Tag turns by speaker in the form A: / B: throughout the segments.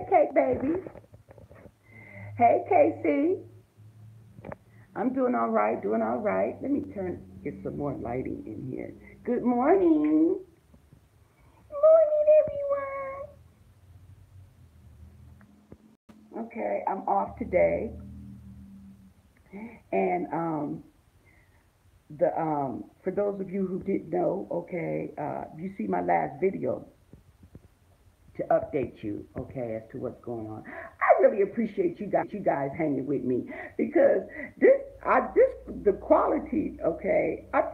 A: Hey, Cake Baby. Hey, Casey. I'm doing all right, doing all right. Let me get some more lighting in here. Good morning. Morning, everyone. Okay, I'm off today, and the for those of you who didn't know, okay, you see my last video to update you, okay, as to what's going on. I really appreciate you guys hanging with me because the quality, okay, I'm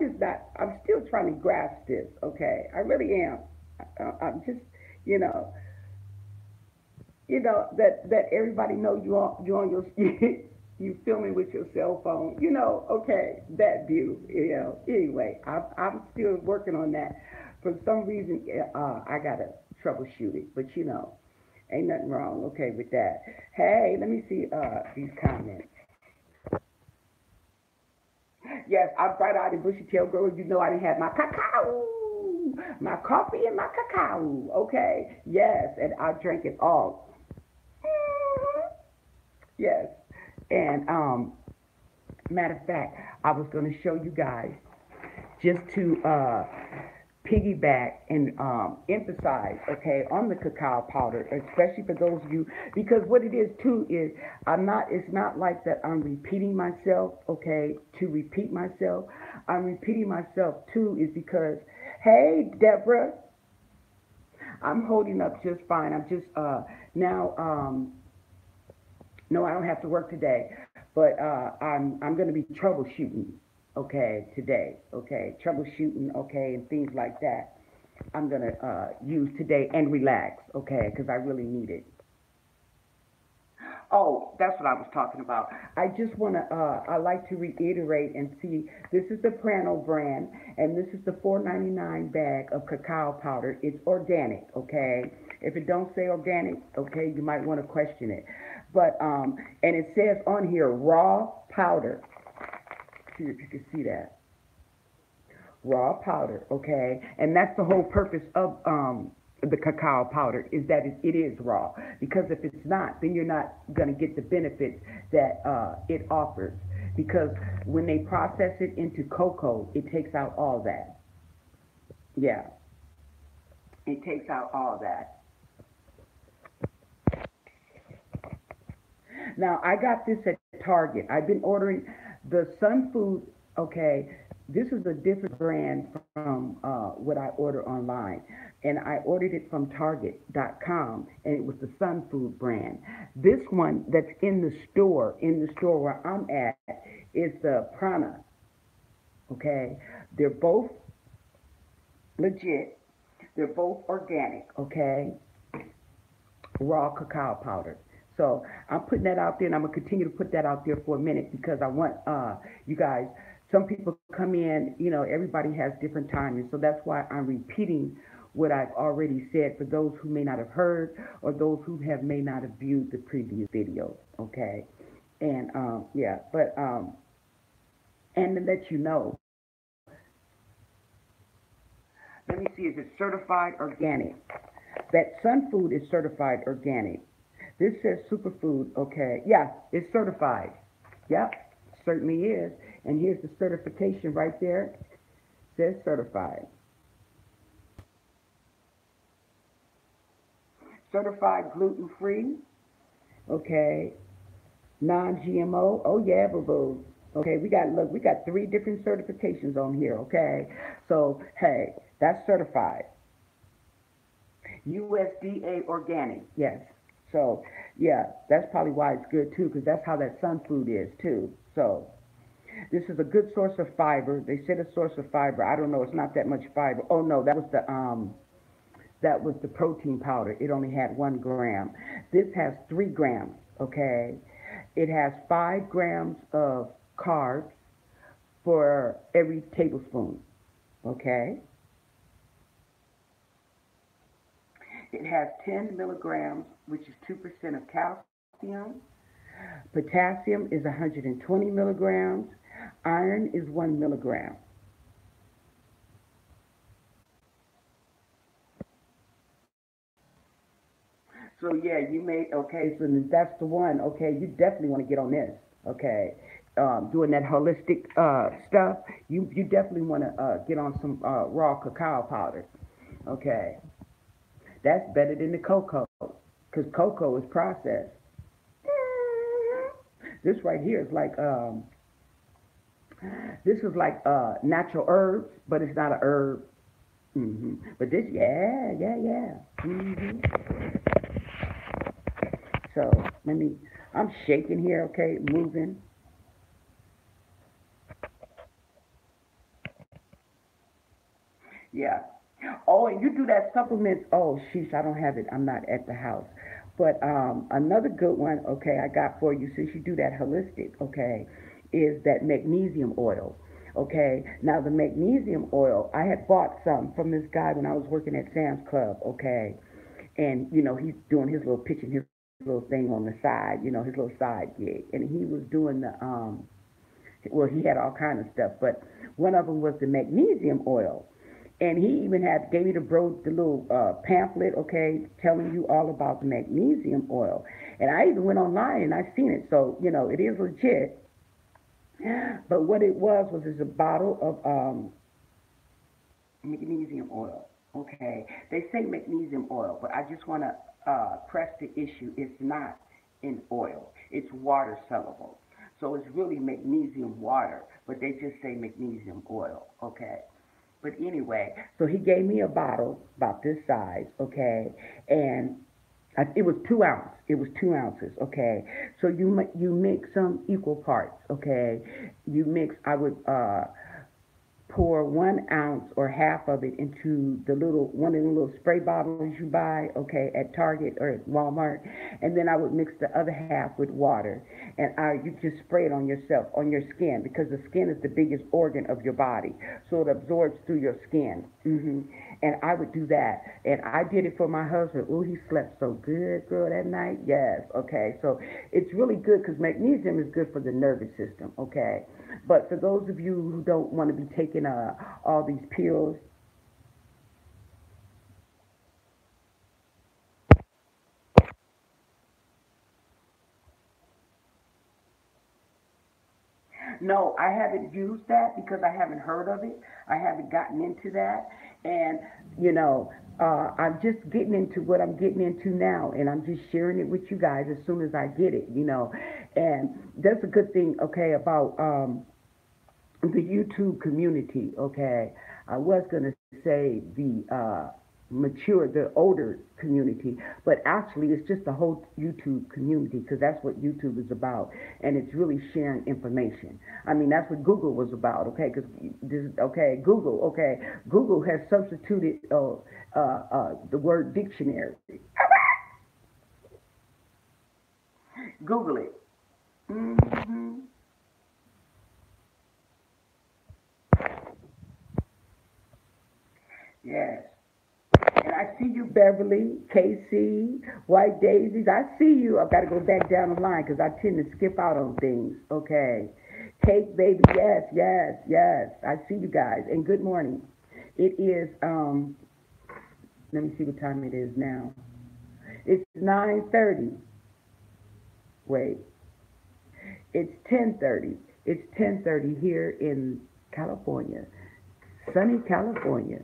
A: still trying to grasp this, okay, I really am. I'm just, you know, that everybody know you on your you filming with your cell phone, okay, that view, Anyway, I'm still working on that. For some reason, I gotta troubleshoot it, but ain't nothing wrong, okay, with that. Hey, let me see these comments. Yes, I'm bright-eyed and bushy-tailed girl. You know I didn't have my cacao, my coffee and my cacao. Okay, yes, and I drank it all. Mhm. Yes, and matter of fact, I was going to show you guys just to piggyback and emphasize, okay, on the cacao powder, especially for those of you, because what it is too is it's not like that I'm repeating myself, okay, to repeat myself. I'm repeating myself too is because, hey, Deborah, I'm holding up just fine. I'm just now. No, I don't have to work today, but I'm going to be troubleshooting, okay, today, okay, troubleshooting, okay, and things like that. I'm going to use today and relax, okay, because I really need it. Oh, that's what I was talking about. I just want to, I like to reiterate and see, this is the Prano brand, and this is the $4.99 bag of cacao powder. It's organic, okay? If it don't say organic, okay, you might want to question it. But, and it says on here, raw powder. See if you can see that. Raw powder, okay? And that's the whole purpose of the cacao powder is that it is raw. Because if it's not, then you're not going to get the benefits that it offers. Because when they process it into cocoa, it takes out all that. Yeah, it takes out all that. Now, I got this at Target. I've been ordering the Sun Food, okay, this is a different brand from what I order online. And I ordered it from Target.com, and it was the Sun Food brand. This one that's in the store where I'm at, is the Prana, okay? They're both legit, they're both organic, okay? Raw cacao powder. So I'm putting that out there, and I'm gonna continue to put that out there for a minute because I want you guys. Some people come in, everybody has different timings, so that's why I'm repeating what I've already said for those who may not have heard or those who may not have viewed the previous videos. Okay, and yeah, but and to let you know, let me see, is it certified organic? That Sun Food is certified organic. This says superfood. Okay, yeah, it's certified. Yep, certainly is. And here's the certification right there. It says certified. Certified gluten free. Okay, non-GMO. Oh yeah, boo boo. Okay, we got three different certifications on here. Okay, so hey, that's certified. USDA organic. Yes. So yeah, that's probably why it's good too, because that's how that Sun Food is too. So this is a good source of fiber. They said a source of fiber. I don't know. It's not that much fiber. Oh no, that was the protein powder. It only had 1 gram. This has 3 grams. Okay, it has 5 grams of carbs for every tablespoon. Okay, it has 10 milligrams, which is 2% of calcium. Potassium is 120 milligrams. Iron is 1 milligram. So yeah, you made okay. So that's the one. Okay, you definitely want to get on this. Okay, doing that holistic stuff. You definitely want to get on some raw cacao powder. Okay, that's better than the cocoa because cocoa is processed. This right here is like this is like natural herbs, but it's not a herb. But this, yeah, yeah, yeah. So let me. I'm shaking here. Okay, moving. Yeah. Oh, and you do that supplements. Oh, sheesh, I don't have it. I'm not at the house. But another good one, okay, I got for you since you do that holistic, okay, is that magnesium oil. Okay, now the magnesium oil, I had bought some from this guy when I was working at Sam's Club, okay, and he's doing his little pitching his little thing on the side, his little side gig, and he was doing the well, he had all kind of stuff, but one of them was the magnesium oil, and he even had gave me the little pamphlet, okay, telling you all about the magnesium oil, and I even went online and I seen it, so it is legit. But what it was is a bottle of magnesium oil. Okay, they say magnesium oil, but I just want to press the issue. It's not in oil. It's water soluble. So it's really magnesium water, but they just say magnesium oil. Okay. But anyway, so he gave me a bottle about this size, okay, and it was 2 ounce. It was 2 ounces, okay. So you mix some equal parts, okay. You mix. I would pour 1 ounce or half of it into the little one of the little spray bottles you buy, okay, at Target or at Walmart, and then I would mix the other half with water, and you just spray it on yourself, on your skin, because the skin is the biggest organ of your body, so it absorbs through your skin. And I would do that, and I did it for my husband. Oh, he slept so good, girl, that night. Yes, okay. So it's really good because magnesium is good for the nervous system, okay. But for those of you who don't want to be taking all these pills, no, I haven't used that because I haven't heard of it. I haven't gotten into that, and you know, I'm just getting into what I'm getting into now, and I'm just sharing it with you guys as soon as I get it. And that's a good thing. Okay, about the YouTube community. Okay, I was gonna say the older community, but actually it's just the whole YouTube community because that's what YouTube is about, and it's really sharing information. I mean, that's what Google was about. Okay, because okay, Google. Okay, Google has substituted the word dictionary. Google it. Hmm. Yes. And I see you, Beverly, Casey, White Daisies. I see you. I've got to go back down the line because I tend to skip out on things. Okay. Cake, baby. Yes, yes, yes. I see you guys. And good morning. It is, let me see what time it is now. It's 9:30. Wait. It's 10:30. It's 10:30 here in California. Sunny California.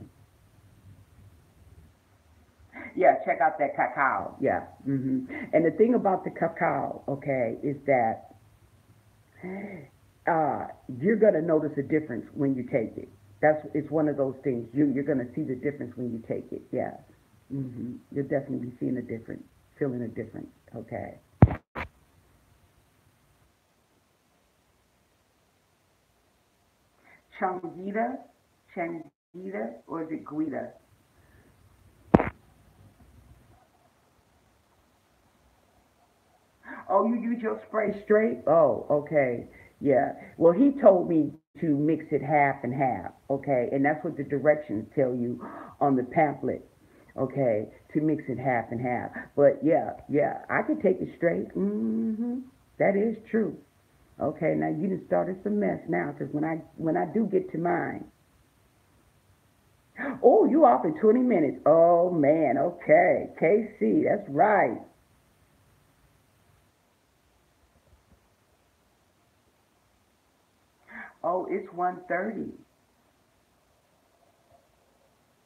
A: Yeah, check out that cacao. Yeah. And the thing about the cacao, okay, is that uh, you're gonna notice a difference when you take it. It's one of those things. You're gonna see the difference when you take it. Yeah. You'll definitely be seeing a difference, feeling a difference. Okay. Changita, Changita, or is it Guida? Oh, you use your spray straight? Oh, okay. Yeah. Well, he told me to mix it half and half. Okay. And that's what the directions tell you on the pamphlet. Okay. To mix it half and half. But yeah, yeah, I could take it straight. That is true. Okay. Now you done started some mess now because when I do get to mine, Oh, you off in 20 minutes. Oh, man. Okay. KC, that's right. Oh, it's 1:30.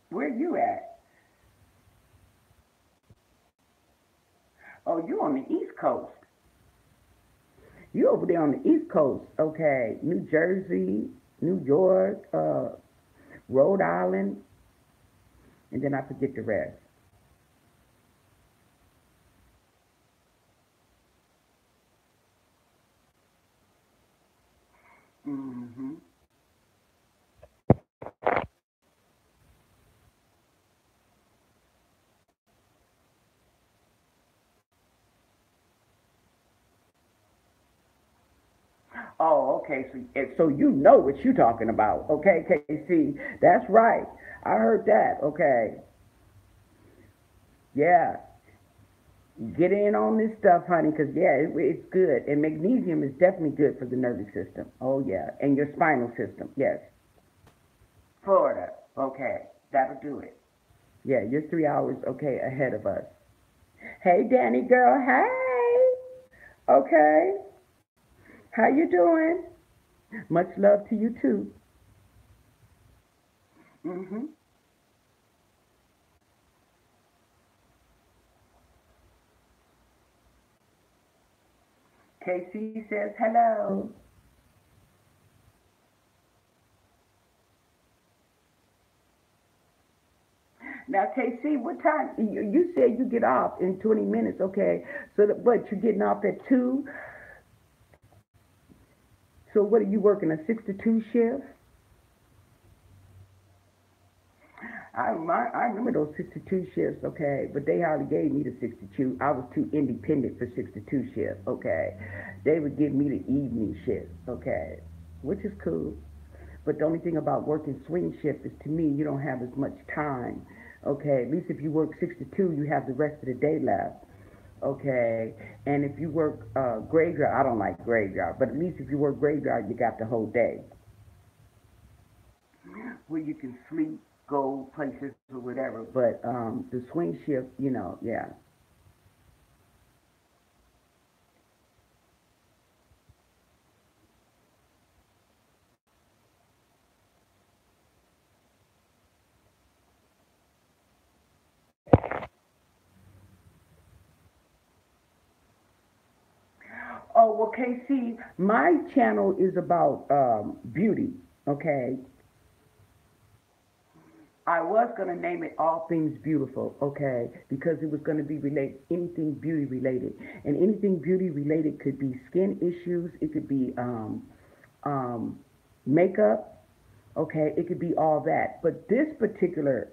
A: Where you at? Oh, you on the East Coast. You over there on the East Coast. Okay. New Jersey, New York, Rhode Island, and then I forget the rest. Hmm. Oh, okay. So you know what you're talking about. Okay, KC. That's right. I heard that. Okay. Yeah. Get in on this stuff, honey, because yeah, it's good. And magnesium is definitely good for the nervous system. Oh yeah, and your spinal system. Yes. Florida. Okay, that'll do it. Yeah, you're 3 hours okay ahead of us. Hey, Danny girl. Hey. Okay. How you doing? Much love to you too. Mm-hmm. KC says hello. Now, KC, what time? You said you get off in 20 minutes, okay? So, but you're getting off at 2. So, what are you working, a 6 to 2 shift? I remember those 6 to 2 shifts, okay? But they hardly gave me the 6 to 2. I was too independent for 6 to 2 shift, okay? They would give me the evening shift, okay? Which is cool. But the only thing about working swing shift is to me, you don't have as much time. Okay, at least if you work 6 to 2, you have the rest of the day left. Okay, and if you work graveyard, I don't like graveyard, but at least if you work graveyard, you got the whole day where you can sleep, go places or whatever. But the swing shift, yeah. Oh, well, KC, my channel is about beauty. Okay, I was gonna name it All Things Beautiful, okay, because it was gonna be relate anything beauty related, and anything beauty related could be skin issues, it could be um, makeup, okay, it could be all that. But this particular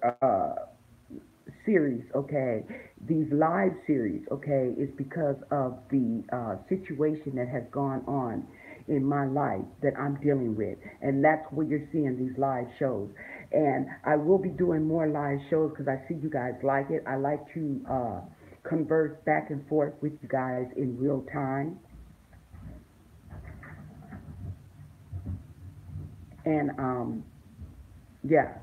A: series, okay, these live series, okay, is because of the situation that has gone on in my life that I'm dealing with. And that's what you're seeing these live shows. And I will be doing more live shows because I see you guys like it. I like to converse back and forth with you guys in real time. And yeah,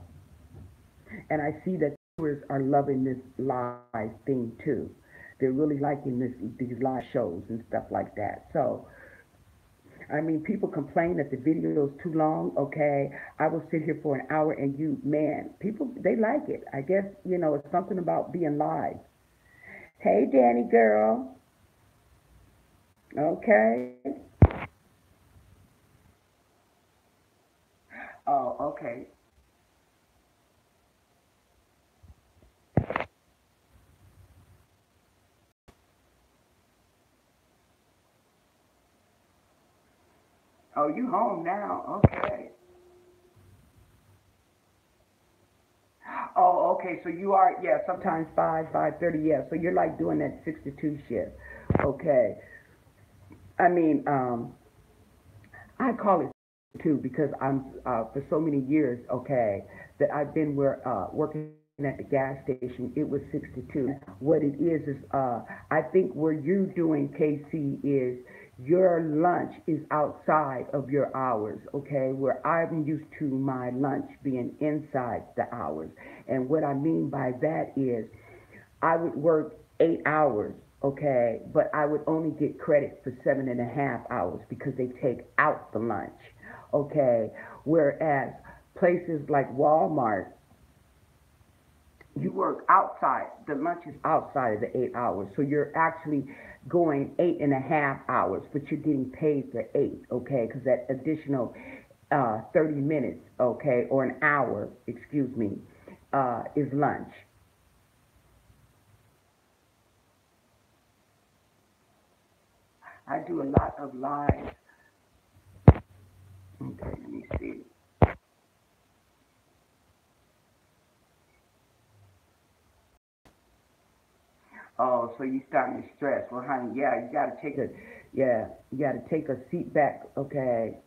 A: and I see that viewers are loving this live thing too. They're really liking these live shows and stuff like that. So, I mean, people complain that the video is too long. Okay, I will sit here for an hour, and man, people they like it. I guess it's something about being live. Hey, Danny girl. Okay. Oh, okay. Oh, you home now? Okay. Oh, okay. So you are, yeah. Sometimes 5:30. Yeah. So you're like doing that 6 to 2 shift. Okay. I mean, I call it too because I'm for so many years, okay, that I've been working at the gas station. It was 6 to 2. What it is I think where you're doing KC is your lunch is outside of your hours, okay? Where I'm used to my lunch being inside the hours. And what I mean by that is I would work 8 hours, okay, but I would only get credit for 7.5 hours because they take out the lunch, okay? Whereas places like Walmart, you work outside. The lunch is outside of the 8 hours. So you're actually going 8.5 hours, but you're getting paid for eight, okay? Because that additional 30 minutes, okay, or an hour, excuse me, is lunch. I do a lot of lives. Okay, let me see. Oh, so you starting to stress. Well, honey, yeah, you gotta take a seat back, okay,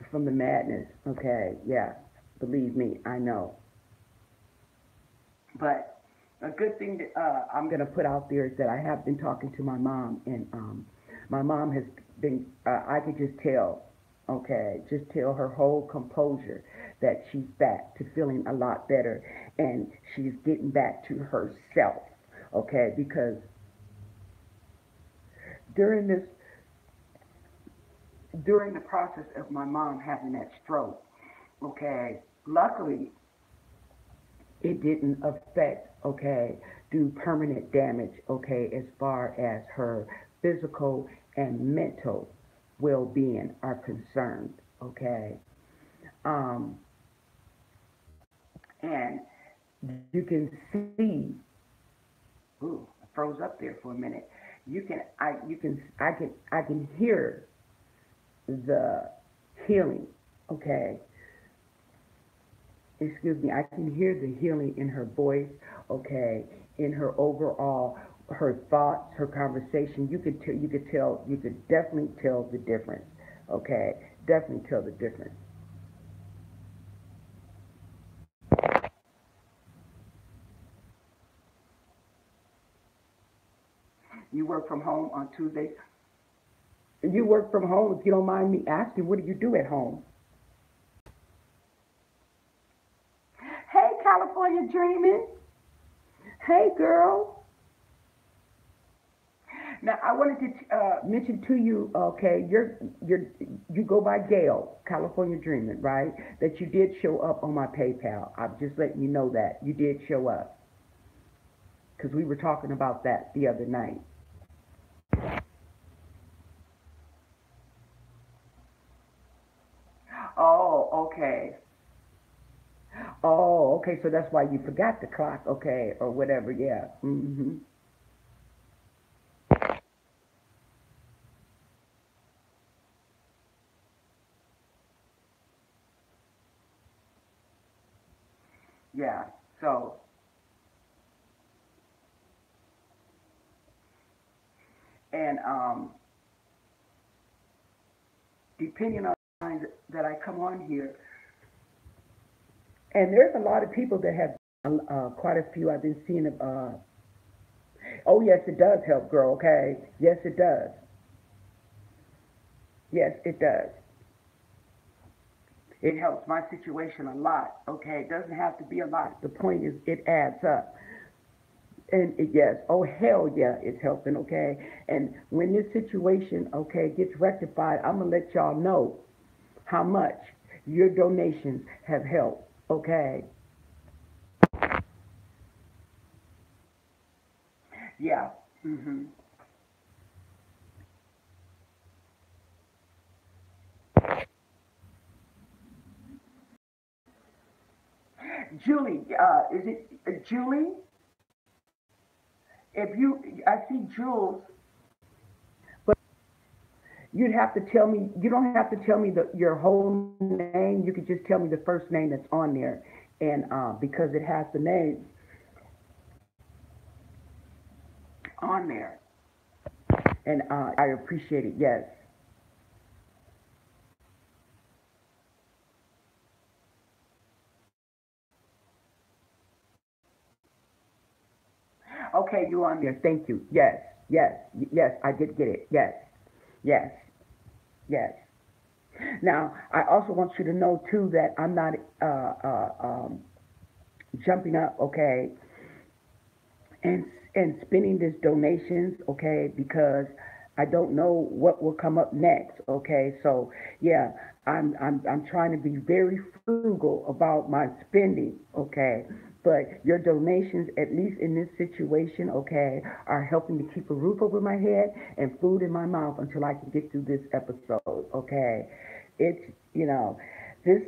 A: from the madness, okay, yeah. Believe me, I know. But a good thing that I'm gonna put out there is that I have been talking to my mom, and my mom has been. I could just tell, okay, just tell her whole composure that she's back to feeling a lot better, and she's getting back to herself, okay, because during this during the process of my mom having that stroke, okay, luckily it didn't affect, okay, do permanent damage, okay, as far as her physical and mental well being are concerned, okay. Um, and you can see, ooh, I froze up there for a minute. I can hear the healing, okay, excuse me, I can hear the healing in her voice, okay, in her overall, her thoughts, her conversation. You could definitely tell the difference, okay, definitely tell the difference. You work from home on Tuesdays. You work from home, if you don't mind me asking, what do you do at home? Hey, California Dreaming. Hey, girl. Now, I wanted to mention to you, okay, you go by Gail, California Dreaming, right? That you did show up on my PayPal. I'm just letting you know that you did show up because we were talking about that the other night. Oh, okay. Oh, okay. So that's why you forgot the clock, okay, or whatever. Yeah. Yeah. So, and depending on the times that I come on here, and there's a lot of people that have quite a few. I've been seeing. Oh yes, it does help grow. Okay. Yes, it does. Yes, it does. It helps my situation a lot. Okay. It doesn't have to be a lot. The point is, it adds up. And yes, oh hell yeah, it's helping. Okay. And when this situation, okay, gets rectified, I'm gonna let y'all know how much your donations have helped. Okay. Yeah. hmm Julie, is it Julie? If you, I see Jules, but you'd have to tell me. You don't have to tell me your whole name. You could just tell me the first name that's on there, and because it has the name on there, and I appreciate it. Yes. Okay, you on there? Thank you. Yes. Yes. Yes. I did get it. Yes. Yes, yes. Now, I also want you to know too that I'm not jumping up, okay, and spending this donations, okay, because I don't know what will come up next, okay. So yeah, I'm trying to be very frugal about my spending, okay. But your donations, at least in this situation, okay, are helping to keep a roof over my head and food in my mouth until I can get through this episode, okay. It's, you know, this.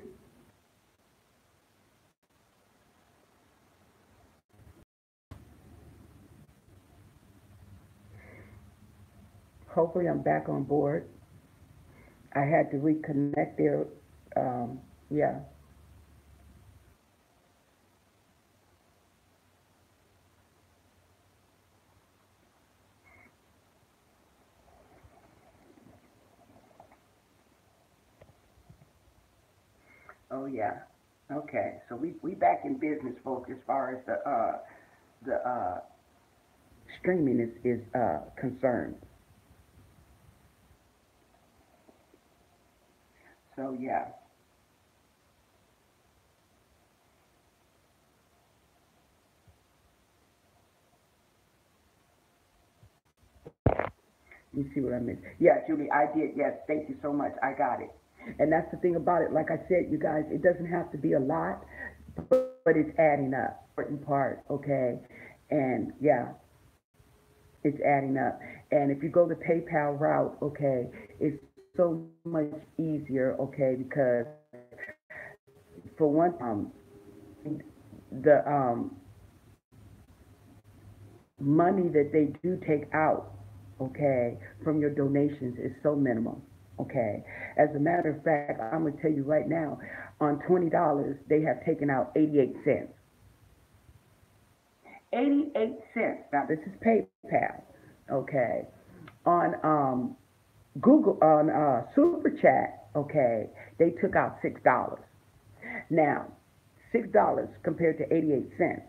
A: Hopefully, I'm back on board. I had to reconnect there. Yeah. Oh yeah. Okay. So we back in business, folks, as far as the streaming is concerned. So yeah. Let me see what I missed. Yeah, Julie, I did. Yes, thank you so much. I got it. And that's the thing about it. Like I said, you guys, it doesn't have to be a lot, but it's adding up. Important part, okay. And yeah, it's adding up. And if you go the PayPal route, okay, it's so much easier, okay, because for one, the money that they do take out, okay, from your donations is so minimal, okay. As a matter of fact, I'm gonna tell you right now, on $20, they have taken out 88 cents. 88 cents. Now this is PayPal, okay. On Google, on Super Chat, okay, they took out $6. Now, $6 compared to 88 cents,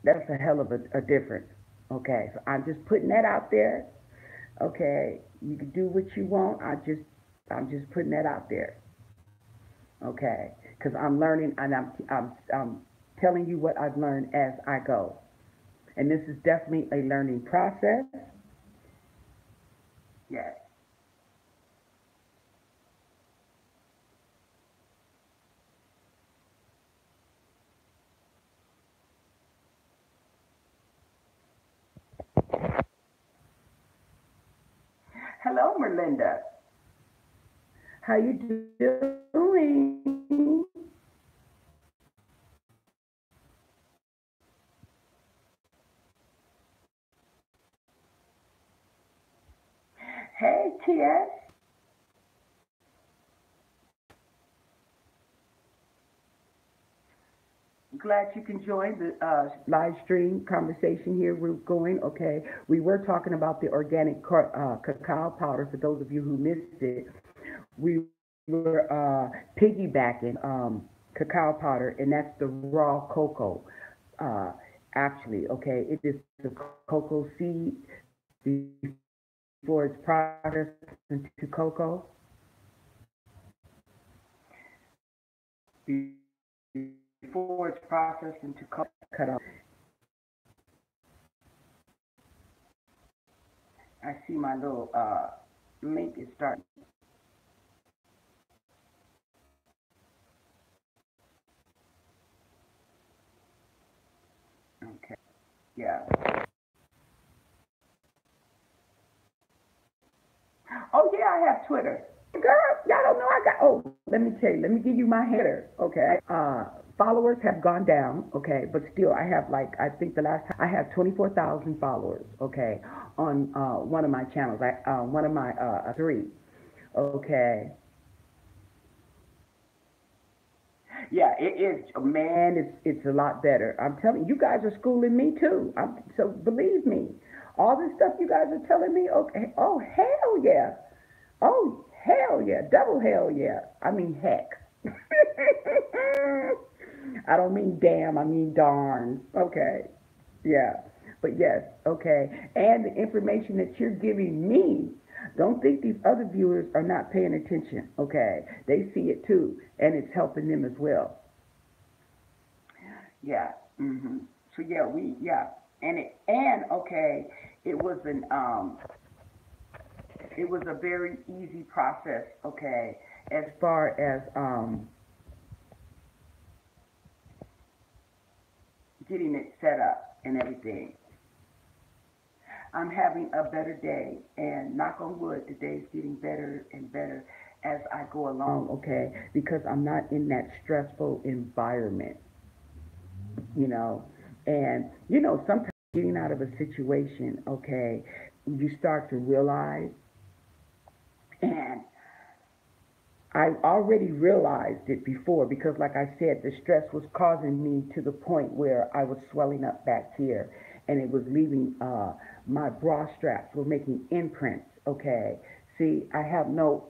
A: that's a hell of a difference. Okay, so I'm just putting that out there. Okay, you can do what you want. I'm just putting that out there. Okay, because I'm learning and I'm telling you what I've learned as I go, and this is definitely a learning process. Yes. Hello, Merlinda. How you doing? Hey, TS. Glad you can join the live stream conversation here. We're going, okay. We were talking about the organic cacao powder for those of you who missed it. We were piggybacking cacao powder, and that's the raw cocoa. Uh, Actually, okay, it is the cocoa seed before it's processed into cocoa. Before it's processed into cocoa, cut off. I see my little link is starting. Okay. Yeah. Oh yeah, I have Twitter. Girl, y'all don't know I got. Oh, let me tell you. Let me give you my header. Okay. Followers have gone down. Okay, but still, I have like I think the last time I have 24,000 followers. Okay, on one of my channels. I one of my three. Okay. Yeah, it is. Man, it's a lot better. I'm telling you, you guys are schooling me too. So believe me, all this stuff you guys are telling me. Okay. Oh hell yeah. Oh hell yeah. Double hell yeah. I mean heck. I don't mean damn. I mean darn. Okay. Yeah. But yes. Okay. And the information that you're giving me. Don't think these other viewers are not paying attention, okay? They see it too, and it's helping them as well. Yeah. So yeah, and okay, it was an it was a very easy process, okay, as far as getting it set up and everything. I'm having a better day, and knock on wood, the day's getting better and better as I go along, okay? Because I'm not in that stressful environment, you know. And, sometimes getting out of a situation, okay, you start to realize, and I already realized it before because, like I said, the stress was causing me to the point where I was swelling up back here, and it was leaving my bra straps were making imprints. Okay, see, I have no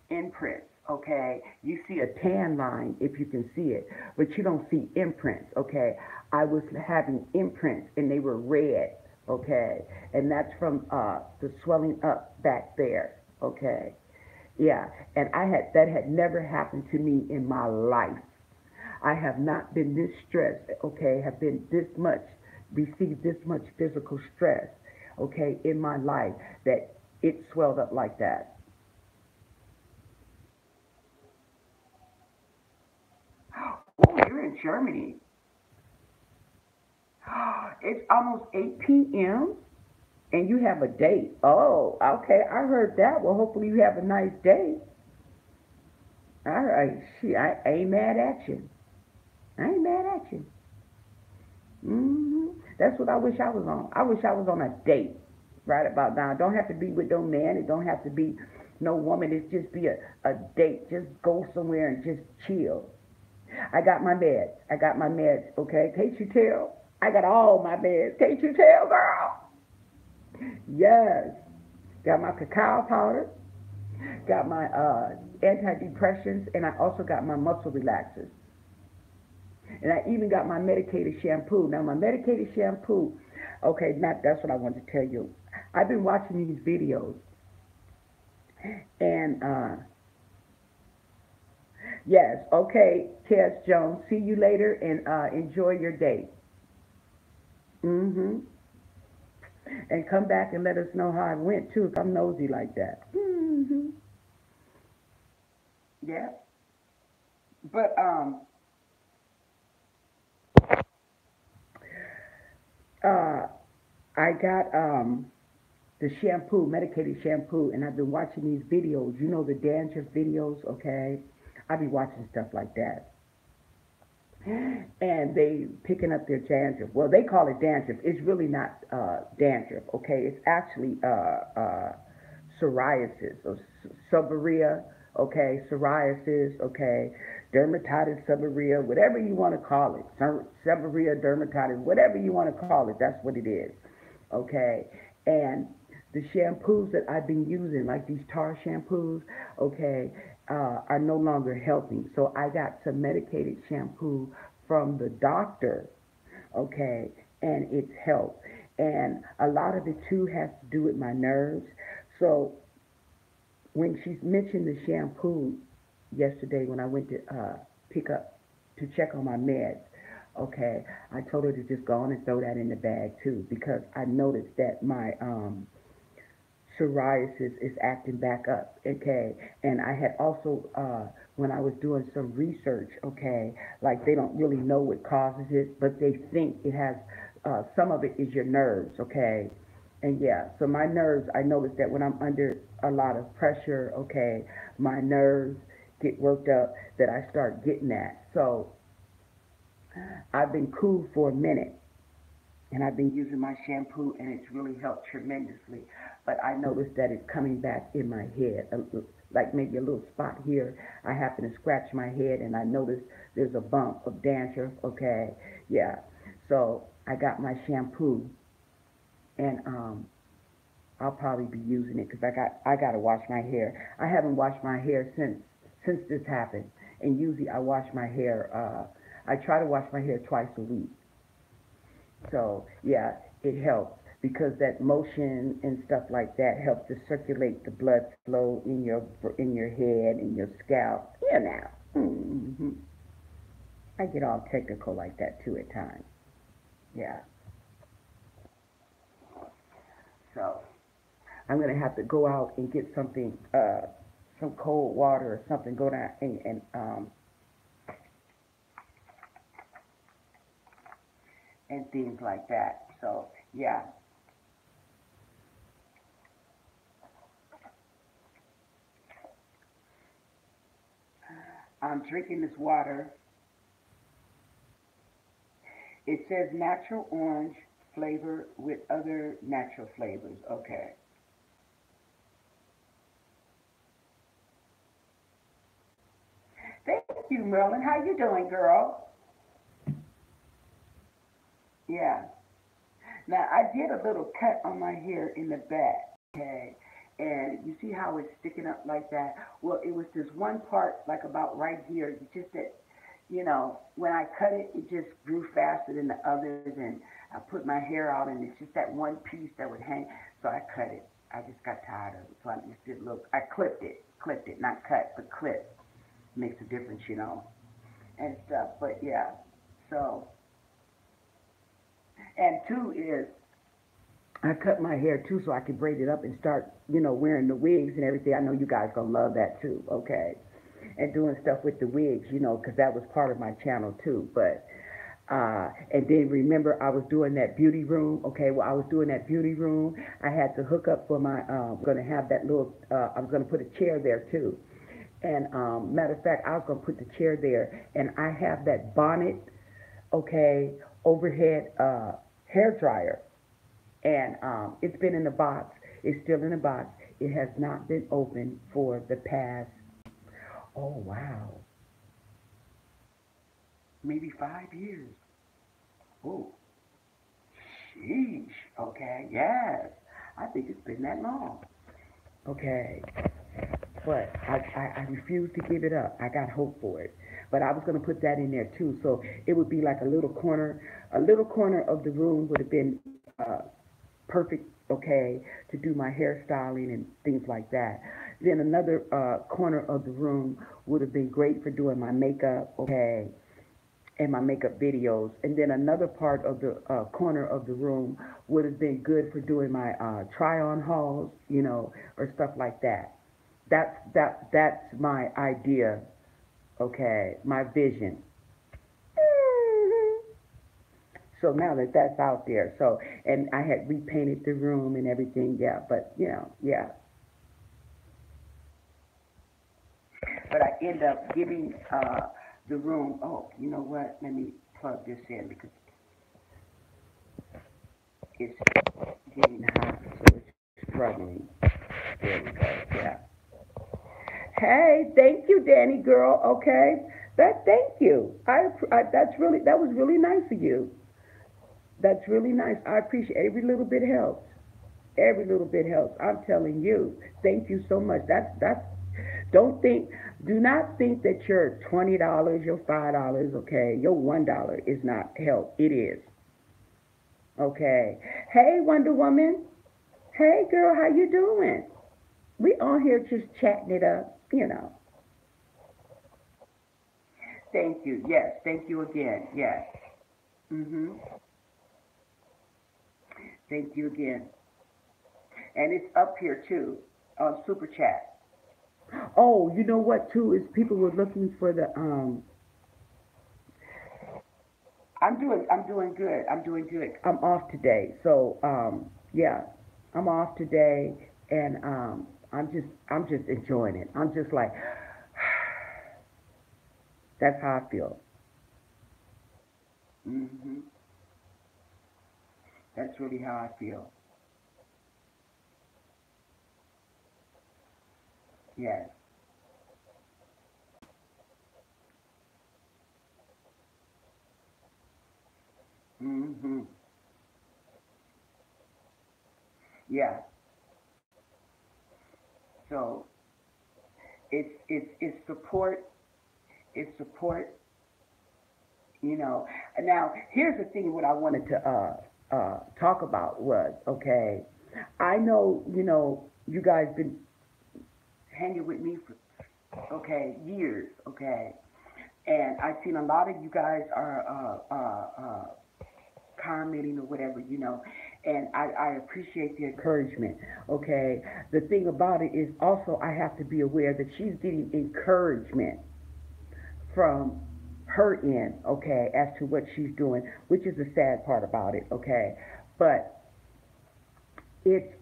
A: imprints. Okay, you see a tan line if you can see it, but you don't see imprints. Okay, I was having imprints, and they were red. Okay, and that's from the swelling up back there. Okay. Yeah, and that had never happened to me in my life. I have not been this stressed, okay, have been this much, received this much physical stress, okay, in my life that it swelled up like that. Oh, you're in Germany. It's almost 8 p.m. and you have a date. Oh, okay, I heard that. Well, hopefully you have a nice day. All right, I ain't mad at you. I ain't mad at you. That's what I wish I was on. I wish I was on a date right about now. It don't have to be with no man. It don't have to be no woman. It just be a date. Just go somewhere and just chill. I got my meds. I got my meds. Okay, can't you tell? I got all my meds. Can't you tell, girl? Yes. Got my cacao powder. Got my antidepressants, and I also got my muscle relaxers. And I even got my medicated shampoo. Now, my medicated shampoo, okay, not that's what I wanted to tell you. I've been watching these videos, and yes, okay, Cass Jones, see you later, and enjoy your day. Mm-hmm. And come back and let us know how it went too. 'Cause I'm nosy like that. Mm-hmm. Yeah, but uh, I got the shampoo, medicated shampoo, and I've been watching these videos. You know the dandruff videos, okay? I be watching stuff like that, and they picking up their dandruff. Well, they call it dandruff. It's really not dandruff, okay? It's actually psoriasis or seborrhea, okay? Psoriasis, okay? Dermatitis, seborrhea, whatever you want to call it. Seborrhea, dermatitis, whatever you want to call it. That's what it is, okay? And the shampoos that I've been using, like these tar shampoos, okay, are no longer helping. So I got some medicated shampoo from the doctor, okay, and it's helped. And a lot of it too has to do with my nerves. So when she mentioned the shampoo yesterday when I went to pick up to check on my meds, okay, I told her to just go on and throw that in the bag too because I noticed that my psoriasis is acting back up, okay? And I had also, when I was doing some research, okay, like they don't really know what causes it, but they think it has, some of it is your nerves, okay? And yeah, so my nerves, I noticed that when I'm under a lot of pressure, okay, my nerves get worked up, that I start getting that. So I've been cool for a minute, and I've been using my shampoo, and it's really helped tremendously. But I noticed that it's coming back in my head, like maybe a little spot here. I happen to scratch my head, and I notice there's a bump of dandruff. Okay, yeah. So I got my shampoo, and I'll probably be using it because I got to wash my hair. I haven't washed my hair since this happened, and usually I wash my hair. I try to wash my hair twice a week. So yeah, it helps because that motion and stuff like that helps to circulate the blood flow in your head and your scalp. You know. I get all technical like that too at times. Yeah. So I'm gonna have to go out and get something, some cold water or something. Go down and things like that. So yeah, I'm drinking this water. It says natural orange flavor with other natural flavors. Okay. Thank you, Merlin. How you doing, girl? Yeah. Now I did a little cut on my hair in the back. Okay. And you see how it's sticking up like that? Well, it was this one part, like about right here. Just that, when I cut it, it just grew faster than the others, and I put my hair out, and it's just that one piece that would hang. So I cut it. I just got tired of it, so I just did look. I clipped it, not cut, but clip makes a difference, and stuff. But yeah, so and two is I cut my hair too, so I could braid it up and start, wearing the wigs and everything. I know you guys gonna love that too, okay? And doing stuff with the wigs, because that was part of my channel too. But and then remember, I was doing that beauty room. Okay, well, I was doing that beauty room. I had to hook up for my. Going to have that little. I was going to put a chair there too. And matter of fact, I was going to put the chair there, and I have that bonnet. Okay, overhead hair dryer, and it's been in the box. It's still in the box. It has not been opened for the past. Oh wow, maybe 5 years. Oh, sheesh. Okay, yes. I think it's been that long. Okay, but I refuse to give it up. I got hope for it. But I was going to put that in there too. So it would be like a little corner of the room would have been perfect, okay, to do my hairstyling and things like that. Then another corner of the room would have been great for doing my makeup, okay, and my makeup videos. And then another part of the corner of the room would have been good for doing my try-on hauls, or stuff like that. That's my idea, okay, my vision. So now that that's out there, so and I had repainted the room and everything, yeah. But yeah. But I end up giving the room. Oh, you know what? Let me plug this in because it's getting hot, so it's struggling. There we go. Yeah. Hey, thank you, Danny girl. Okay, thank you. That was really nice of you. That's really nice. I appreciate every little bit helps. Every little bit helps. I'm telling you. Thank you so much. That's don't think do not think that your $20, your $5, okay, your $1 is not help. It is. Okay. Hey Wonder Woman. Hey girl, how you doing? We on here just chatting it up. Thank you. Yes, thank you again. Yes. Mhm. Thank you again. And it's up here too on Super Chat. Oh, you know what too is people were looking for the I'm doing good. I'm doing good. I'm off today. So yeah, I'm off today and I'm just enjoying it. I'm just like that's how I feel. Mhm. That's really how I feel. Yes. Mhm. Yeah. So it's support. It's support. Now here's the thing. What I wanted to talk about was, okay, I know, you guys been hanging with me for, okay, years, okay, and I've seen a lot of you guys are commenting or whatever, and I appreciate the encouragement, okay. The thing about it is also I have to be aware that she's getting encouragement from her end, okay, as to what she's doing, which is the sad part about it, okay. But it's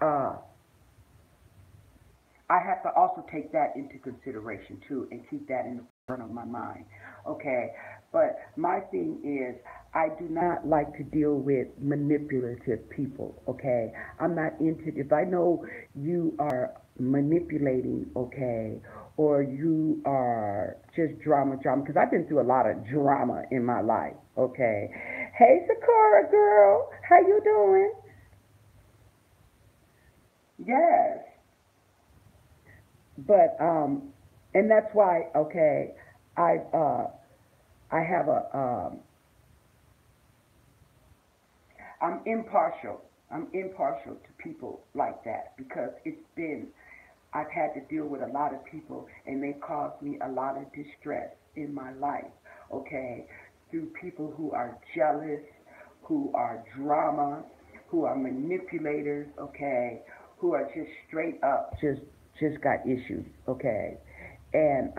A: I have to also take that into consideration too and keep that in the front of my mind. Okay. But my thing is I do not like to deal with manipulative people. Okay. I'm not into if I know you are manipulating, okay, or you are just drama, because I've been through a lot of drama in my life. Okay. Hey Sakura girl, how you doing? Yes. But and that's why, okay, I I have a I'm impartial. I'm impartial to people like that because I've had to deal with a lot of people and they caused me a lot of distress in my life. Okay, through people who are jealous, who are drama, who are manipulators. Okay, who are just straight up just got issues. Okay, and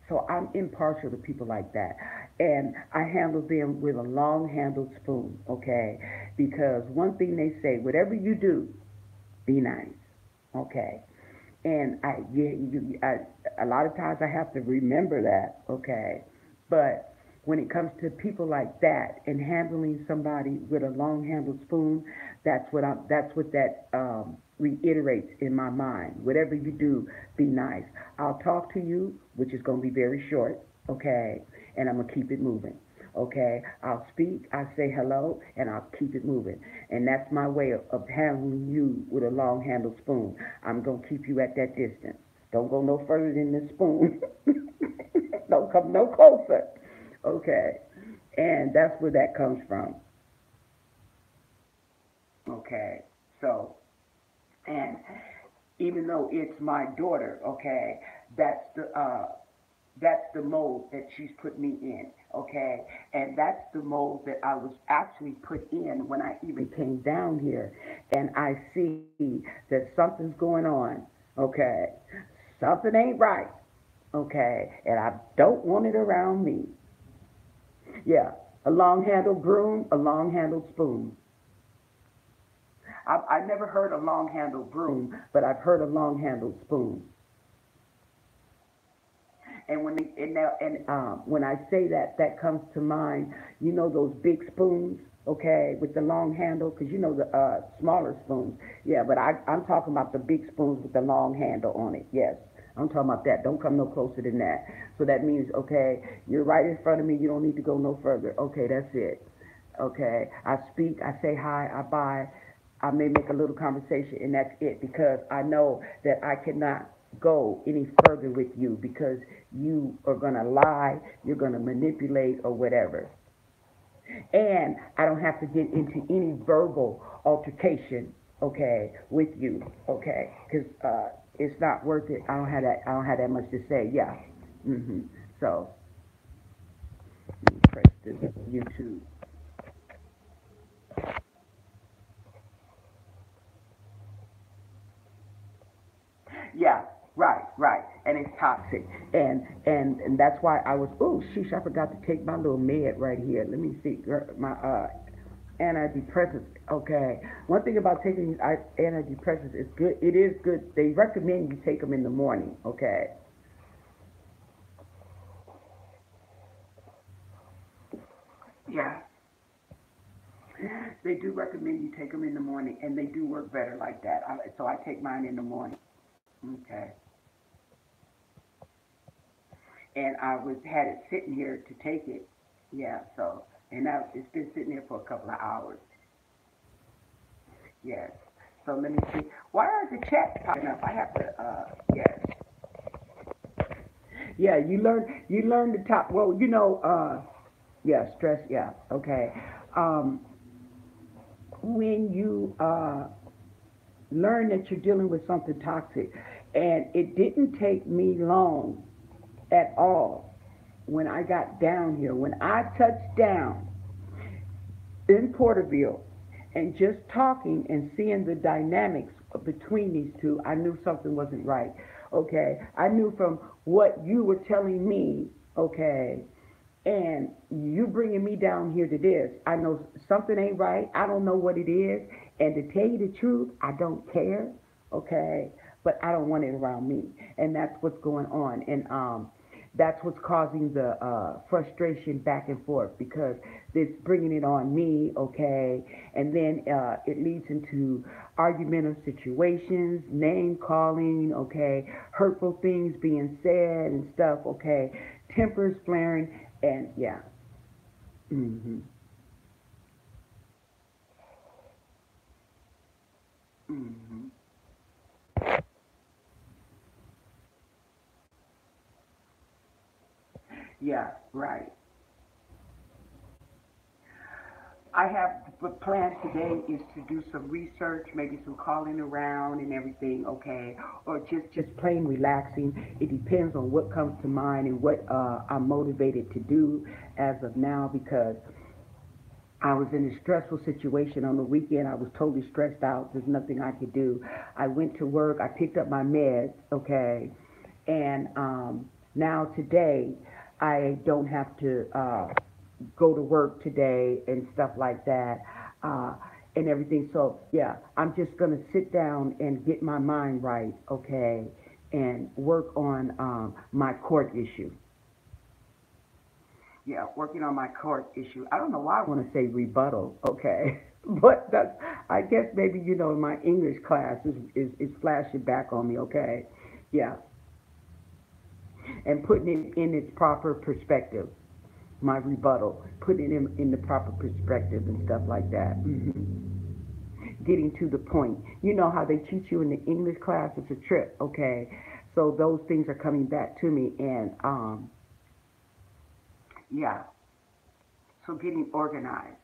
A: so I'm impartial to people like that, and I handle them with a long handled spoon. Okay, because one thing they say, whatever you do, be nice. Okay, and a lot of times I have to remember that, okay? But when it comes to people like that and handling somebody with a long-handled spoon, that's what that reiterates in my mind. Whatever you do, be nice. I'll talk to you, which is going to be very short, okay? And I'm going to keep it moving. Okay, I'll speak, I say hello, and I'll keep it moving. And that's my way of handling you with a long handled spoon. I'm going to keep you at that distance. Don't go no further than the spoon. Don't come no closer. Okay, and that's where that comes from. Okay, so, and even though it's my daughter, okay, that's the uh, that's the mold that she's put me in, okay? And that's the mold that I was actually put in when I even came down here and I see that something's going on, okay? Something ain't right, okay? And I don't want it around me. Yeah, a long handled broom, a long handled spoon. I've never heard a long handled broom, but I've heard a long handled spoon. And when I say that, that comes to mind. You know those big spoons, okay, with the long handle, because you know the smaller spoons. Yeah, but I'm talking about the big spoons with the long handle on it. Yes, I'm talking about that. Don't come no closer than that. So that means, okay, you're right in front of me. You don't need to go no further. Okay, that's it. Okay, I speak, I say hi, I bye. I may make a little conversation, and that's it because I know that I cannot go any further with you because you are going to lie, you're going to manipulate, or whatever. And I don't have to get into any verbal altercation, okay, with you, okay, because it's not worth it. I don't have that. I don't have that much to say. Yeah. So let me press this YouTube. Yeah, right, right. And it's toxic. And that's why I was, oh, sheesh, I forgot to take my little med right here. Let me see. My antidepressants. Okay. One thing about taking antidepressants is good. It is good. They recommend you take them in the morning. Okay. Yeah. They do recommend you take them in the morning, and they do work better like that. So I take mine in the morning. Okay. And I was had it sitting here to take it. Yeah, so and now it's been sitting there for a couple of hours. Yes. So let me see. Why are the chats popping up? I have to. Yes. Yeah, you learn the top. Well, yeah, stress. Yeah, okay. Um, when you learn that you're dealing with something toxic, and it didn't take me long at all when I got down here, when I touched down in Porterville, and just talking and seeing the dynamics between these two, I knew something wasn't right. Okay, I knew from what you were telling me. Okay, and you bringing me down here to this, I know something ain't right. I don't know what it is, and to tell you the truth, I don't care. Okay, but I don't want it around me, and that's what's going on. And that's what's causing the frustration back and forth, because it's bringing it on me. Okay, and then it leads into argumentative situations, name calling. Okay, hurtful things being said and stuff. Okay, tempers flaring, and yeah. Mhm. Mhm. Yeah, right. I have the plan today is to do some research, maybe some calling around and everything, okay, or just plain relaxing. It depends on what comes to mind and what I'm motivated to do as of now, because I was in a stressful situation on the weekend. I was totally stressed out. There's nothing I could do. I went to work. I picked up my meds, okay, and now today I don't have to go to work today and stuff like that, uh, and everything. So yeah, I'm just gonna sit down and get my mind right, okay, and work on my court issue. Yeah, working on my court issue. I don't know why I want to say rebuttal, okay, but that's, I guess maybe my English class is flashing back on me, okay, yeah, and putting it in its proper perspective. My rebuttal, putting it in the proper perspective and stuff like that. Getting to the point. You know how they teach you in the English class? It's a trip, okay? So those things are coming back to me, and yeah. So getting organized.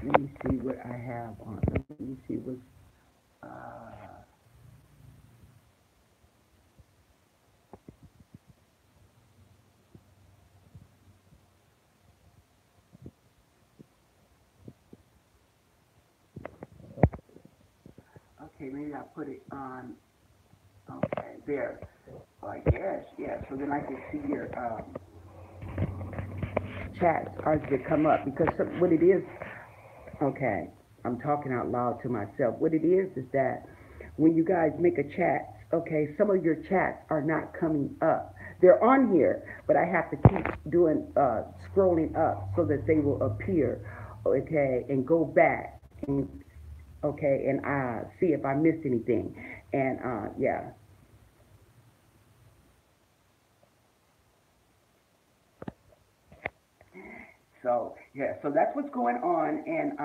A: Let me see what I have on. Let me see what's. Uh, okay, maybe I put it on. Okay, there. Yes, yes. So then I can see your chats as they come up, because what it is. Okay, I'm talking out loud to myself. What it is that when you guys make a chat, okay, some of your chats are not coming up. They're on here, but I have to keep doing scrolling up so that they will appear, okay, and go back and okay, and see if I missed anything. And yeah, so yeah, so that's what's going on, and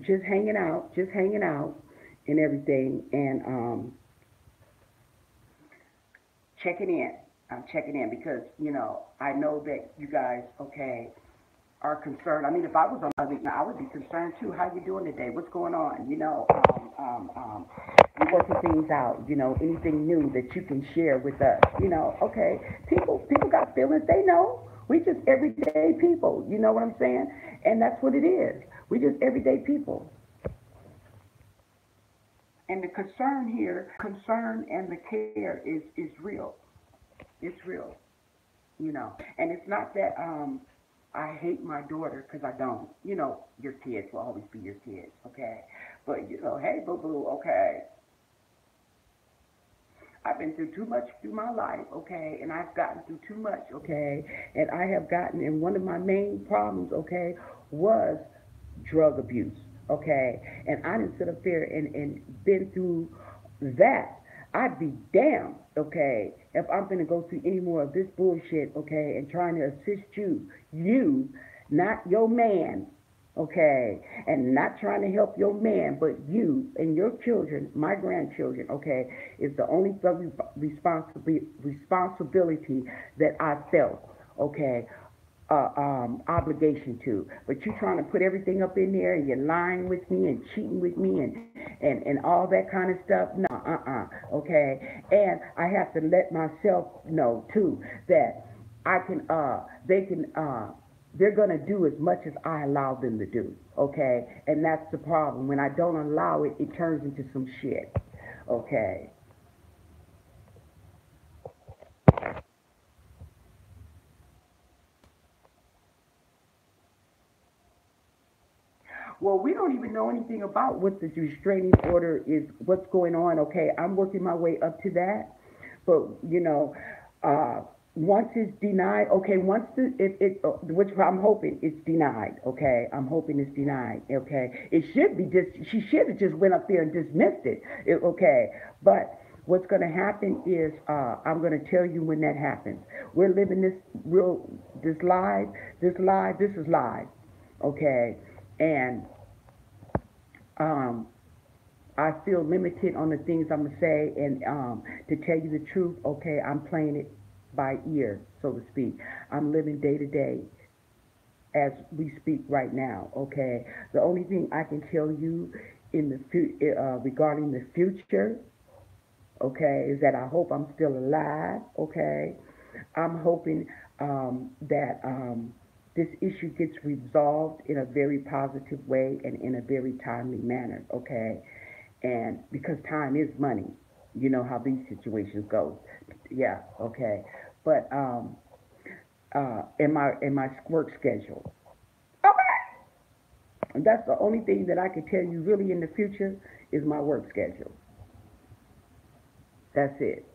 A: just hanging out, and everything, and checking in. I'm checking in because I know that you guys, okay, are concerned. I mean, if I was on my week now, I would be concerned too. How you doing today? What's going on? You working things out. Anything new that you can share with us. Okay, people got feelings. They know. We just everyday people. You know what I'm saying? And that's what it is. We just everyday people. And the concern here, concern and the care is real. It's real. And it's not that I hate my daughter, because I don't. Your kids will always be your kids, okay? But hey, boo boo, okay. I've been through too much through my life, okay, and I've gotten through too much, okay, and I have gotten, and one of my main problems, okay, was drug abuse, okay, and I didn't sit up there and been through that. I'd be damned, okay, if I'm gonna go through any more of this bullshit, okay, and trying to assist you, not your man, okay, and not trying to help your man, but you and your children, my grandchildren, okay, is the only responsibility that I felt, okay, obligation to. But you're trying to put everything up in there, and you're lying with me and cheating with me and all that kind of stuff. No, okay. And I have to let myself know too that I can, they can, they're gonna do as much as I allow them to do. Okay, and that's the problem. When I don't allow it, it turns into some shit. Okay. Well, we don't even know anything about what the restraining order is, what's going on. Okay, I'm working my way up to that, but uh, once it's denied, okay, once which I'm hoping it's denied. Okay, I'm hoping it's denied. Okay, it should be just she should have just went up there and dismissed it. Okay, but what's going to happen is I'm going to tell you when that happens. We're living this live, this is live. Okay, and um, I feel limited on the things I'm gonna say, and to tell you the truth, okay, I'm playing it by ear, so to speak. I'm living day to day as we speak right now. Okay, the only thing I can tell you in regarding the future, okay, is that I hope I'm still alive. Okay, I'm hoping that this issue gets resolved in a very positive way and in a very timely manner. Okay, and because time is money, you know how these situations go. Yeah, okay. But in my work schedule. Okay. And that's the only thing that I can tell you really in the future is my work schedule. That's it.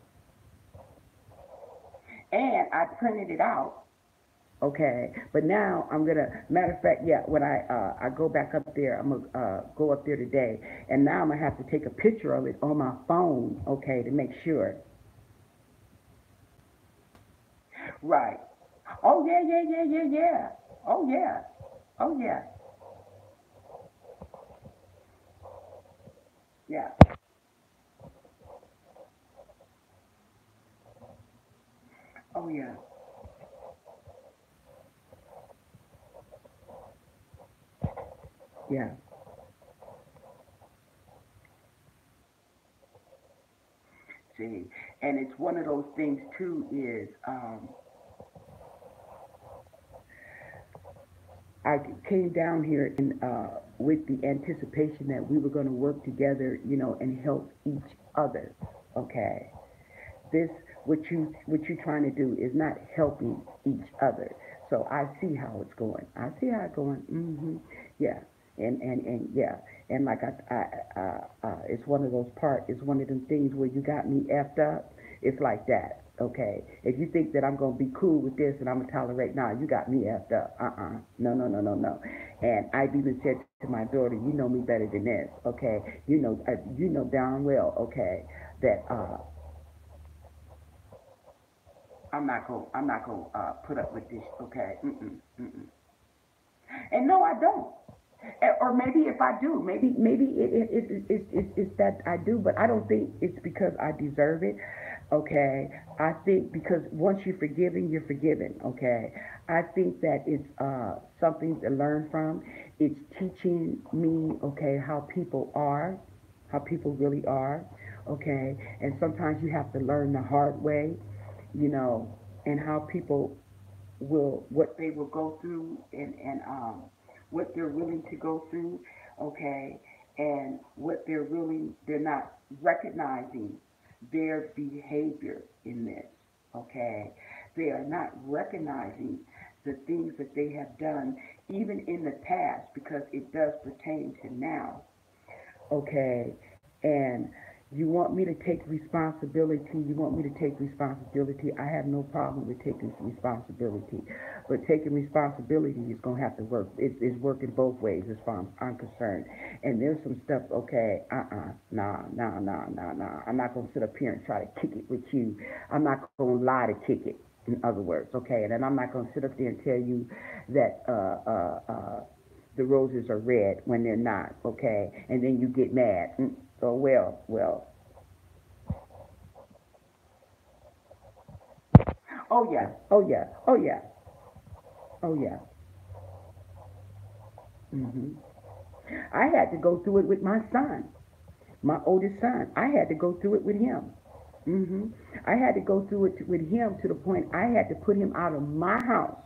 A: And I printed it out. Okay, but now I'm gonna. Matter of fact, yeah. When I go back up there, I'm gonna go up there today, and now I'm gonna have to take a picture of it on my phone. Okay, to make sure. Right. Oh yeah, yeah, yeah, yeah, yeah. Oh yeah. Oh yeah. Yeah. Oh yeah. Yeah. See, and it's one of those things too. Is I came down here and with the anticipation that we were going to work together, and help each other. Okay. This what you trying to do is not helping each other. So I see how it's going. I see how it's going. Yeah, and yeah, and like it's one of those part. It's one of them things where you got me effed up. It's like that. Okay, if you think that I'm gonna be cool with this and I'm gonna tolerate, nah, you got me effed up. No, no, no, no, no. And I've even said to my daughter, you know me better than this. Okay, you know darn well. Okay, that I'm not gonna put up with this. Okay. Mm-mm. And no, I don't. Or maybe if I do, maybe it's that I do, but I don't think it's because I deserve it. Okay, I think because once you're forgiven, you're forgiven. Okay, I think that it's something to learn from. It's teaching me, okay, how people really are. Okay, and sometimes you have to learn the hard way, you know, and how people what they will go through, and what they're willing to go through. Okay, and what they're not recognizing their behavior in this. Okay, they are not recognizing the things that they have done even in the past, because it does pertain to now. Okay, and you want me to take responsibility, you want me to take responsibility. I have no problem with taking responsibility, but taking responsibility is going to have to work. It's working both ways as far as I'm concerned. And there's some stuff, okay, nah, nah, nah, nah, nah. I'm not going to sit up here and try to kick it with you. I'm not going to lie to kick it, in other words, okay? And then I'm not going to sit up there and tell you that the roses are red when they're not, okay? And then you get mad. Oh, well. Oh yeah. Oh yeah. Oh yeah. Oh yeah. hmm I had to go through it with my son, my oldest son. I had to go through it with him. hmm I had to go through it with him to the point I had to put him out of my house,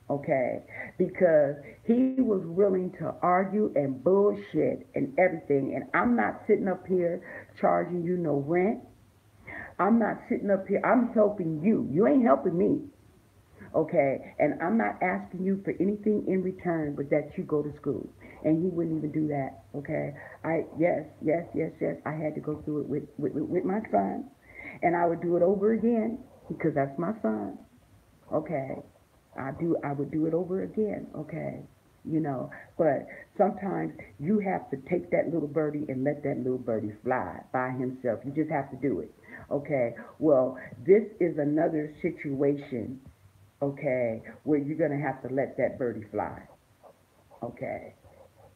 A: okay, because he was willing to argue and bullshit and everything. And I'm not sitting up here charging you no rent. I'm not sitting up here. I'm helping you. You ain't helping me. Okay, and I'm not asking you for anything in return but that you go to school. And he wouldn't even do that. Okay, yes, I had to go through it with my son, and I would do it over again because that's my son. Okay, I would do it over again. Okay, you know, but sometimes you have to take that little birdie and let that little birdie fly by himself. You just have to do it. Okay, well, this is another situation, okay, where you're going to have to let that birdie fly, okay?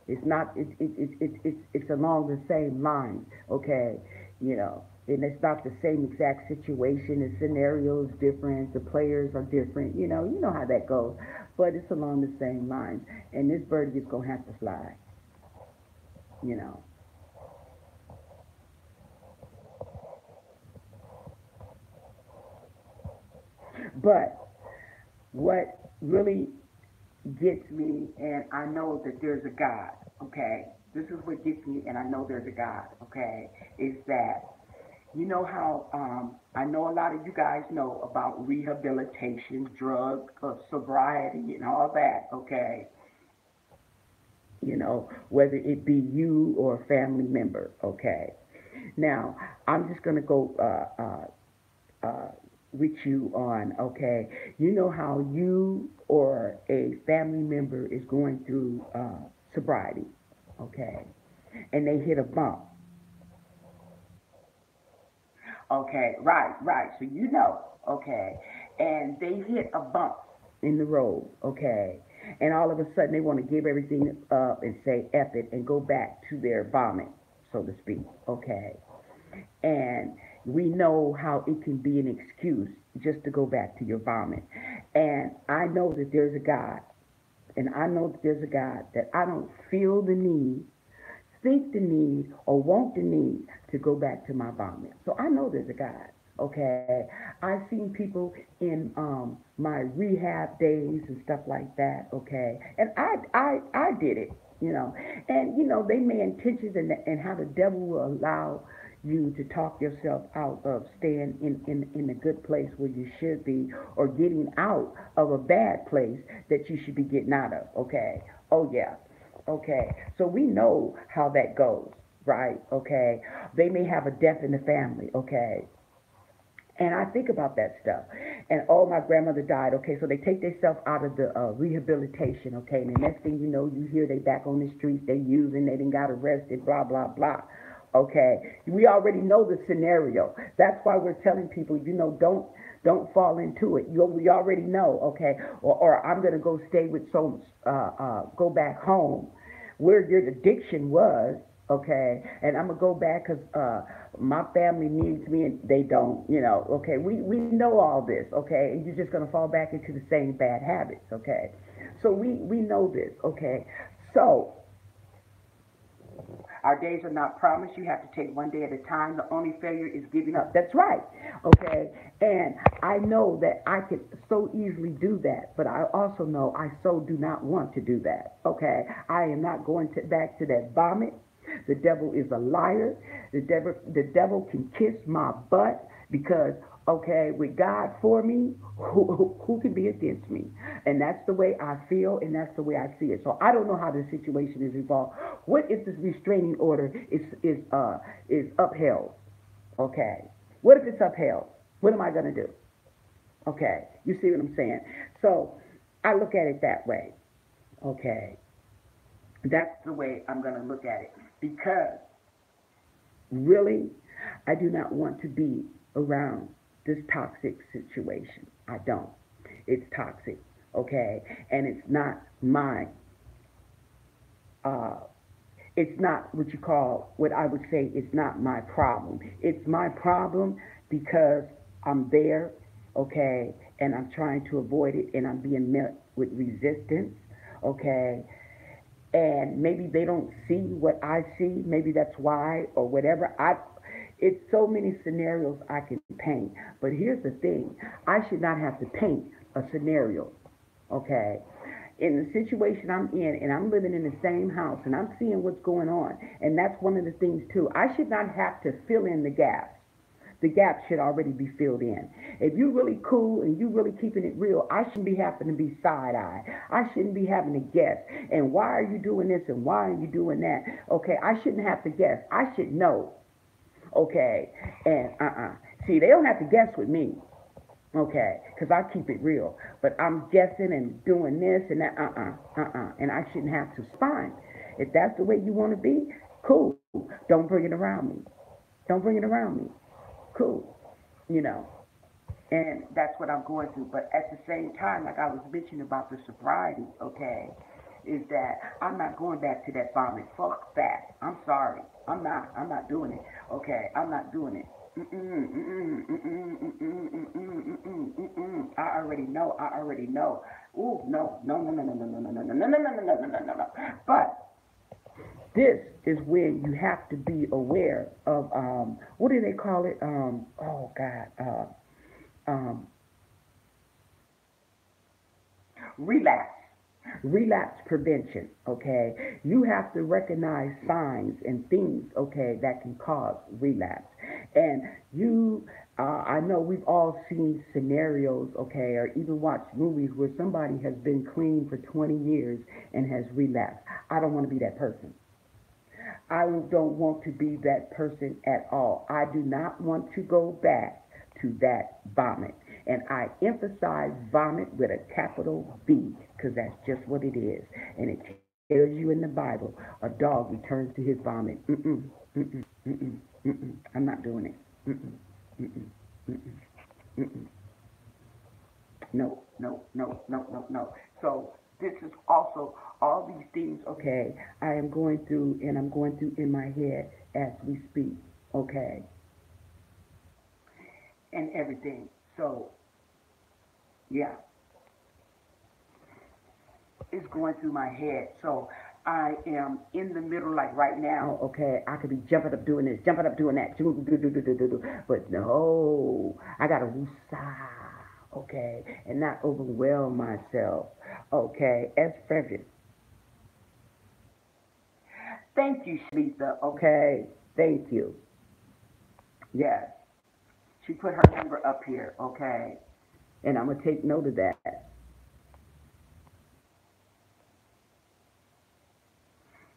A: It's not, it's along the same line, okay? You know, and it's not the same exact situation. The scenario is different. The players are different. You know how that goes. But it's along the same lines. And this birdie is going to have to fly, you know. But what really gets me, and I know that there's a God, okay? This is what gets me, and I know there's a God, okay? Is that, you know how, I know a lot of you guys know about rehabilitation, drug, sobriety, and all that, okay? Whether it be you or a family member, okay? Now, I'm just going to go with you on, okay? You know how you or a family member is going through sobriety, okay? And they hit a bump, okay? Right. So okay? And they hit a bump in the road, okay? And all of a sudden they want to give everything up and say F it and go back to their vomit, so to speak, okay? And we know how it can be an excuse just to go back to your vomit. And I know that there's a God, and I know that there's a God that I don't feel the need, think the need, or want the need to go back to my vomit. So I know there's a God. Okay, I've seen people in my rehab days and stuff like that. Okay, and I did it, and they may intentions and how the devil will allow you to talk yourself out of staying in a good place where you should be, or getting out of a bad place that you should be getting out of. Okay. Oh yeah. Okay. So we know how that goes, right? Okay. They may have a death in the family. Okay. And I think about that stuff. And oh, my grandmother died. Okay, so they take themselves out of the rehabilitation. Okay, and the next thing you know, you hear they back on the streets, they using, they didn't got arrested, blah blah blah. Okay, we already know the scenario. That's why we're telling people, don't fall into it. We already know. Okay, or I'm gonna go stay with go back home where your addiction was, okay, and I'm gonna go back because my family needs me and they don't, okay. We know all this, okay, and you're just gonna fall back into the same bad habits, okay. So we know this, okay. So our days are not promised. You have to take one day at a time. The only failure is giving up. That's right. Okay. And I know that I could so easily do that, but I also know I so do not want to do that. Okay. I am not going back to that vomit. The devil is a liar. The devil can kiss my butt because, okay, with God for me, who can be against me? And that's the way I feel, and that's the way I see it. So I don't know how the situation is evolved. What if this restraining order is upheld? Okay. What if it's upheld? What am I going to do? Okay. You see what I'm saying? So I look at it that way. Okay. That's the way I'm going to look at it because really, I do not want to be around this toxic situation. I don't. It's toxic, okay? And uh, it's not what you call, what I would say, it's not my problem. It's my problem because I'm there, okay, and I'm trying to avoid it, and I'm being met with resistance, okay, and maybe they don't see what I see. Maybe that's why, or whatever. It's so many scenarios I can paint. But here's the thing: I should not have to paint a scenario. Okay, in the situation I'm in, and I'm living in the same house, and I'm seeing what's going on, and that's one of the things too. I should not have to fill in the gaps. The gap should already be filled in. If you're really cool and you really keeping it real, I shouldn't be having to be side eye. I shouldn't be having to guess. And why are you doing this and why are you doing that? Okay, I shouldn't have to guess. I should know. Okay, and See, they don't have to guess with me. Okay, because I keep it real. But I'm guessing and doing this and that. And I shouldn't have to. Fine. If that's the way you want to be, cool. Don't bring it around me. Don't bring it around me. Cool. You know, and that's what I'm going through. But at the same time, like I was mentioning about the sobriety, okay, is that I'm not going back to that vomit. Fuck that. I'm sorry. I'm not. I'm not doing it. Okay, I'm not doing it. I already know. I already know. Ooh, no, no, no, no, no, no, no, no, no, no, no, no, no, no, no, no, no, no. But this is where you have to be aware of what do they call it? Oh God, um, relapse. Relapse prevention, okay? You have to recognize signs and things, okay, that can cause relapse. And I know we've all seen scenarios, okay, or even watched movies where somebody has been clean for 20 years and has relapsed. I don't want to be that person. I don't want to be that person at all. I do not want to go back to that vomit. And I emphasize vomit with a capital V because that's just what it is. And it tells you in the Bible, a dog returns to his vomit. Mm-mm, mm-mm, mm-mm, mm-mm. I'm not doing it. Mm-mm, mm-mm, mm-mm, mm-mm. No, no, no, no, no, no. So this is also all these things, okay, I am going through and I'm going through in my head as we speak, okay, and everything. So, yeah, it's going through my head. So I am in the middle, like right now, okay, I could be jumping up doing this, jumping up doing that, but no, I got to woosah, okay, and not overwhelm myself, okay, as Frederick. Thank you, Lisa. Okay. Thank you. Yes. She put her number up here. Okay. And I'm going to take note of that.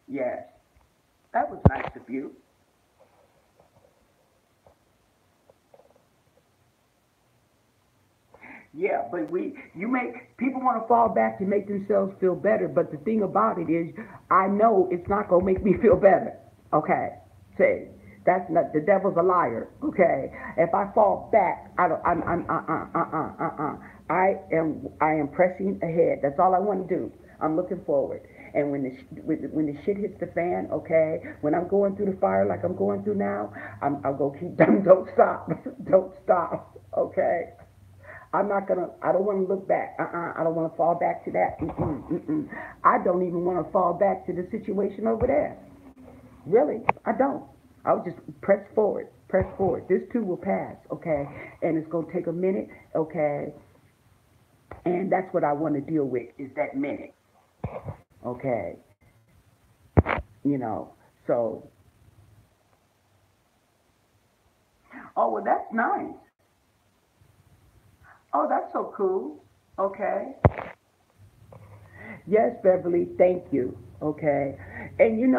A: Yes. That was nice of you. Yeah, but you make people want to fall back to make themselves feel better. But the thing about it is, I know it's not gonna make me feel better. Okay, say that's not the devil's a liar. Okay, if I fall back, I don't. I am pressing ahead. That's all I want to do. I'm looking forward. And when the shit hits the fan, okay, when I'm going through the fire like I'm going through now, I'll go keep. Don't stop. Don't stop. Okay. I'm not gonna. I don't want to look back. I don't want to fall back to that. I don't even want to fall back to the situation over there. Really, I don't. I'll just press forward. Press forward. This too will pass. Okay, and it's gonna take a minute. Okay, and that's what I want to deal with is that minute. Okay, you know. So, oh well, that's nice. Oh, that's so cool. Okay. Yes, Beverly, thank you. Okay. And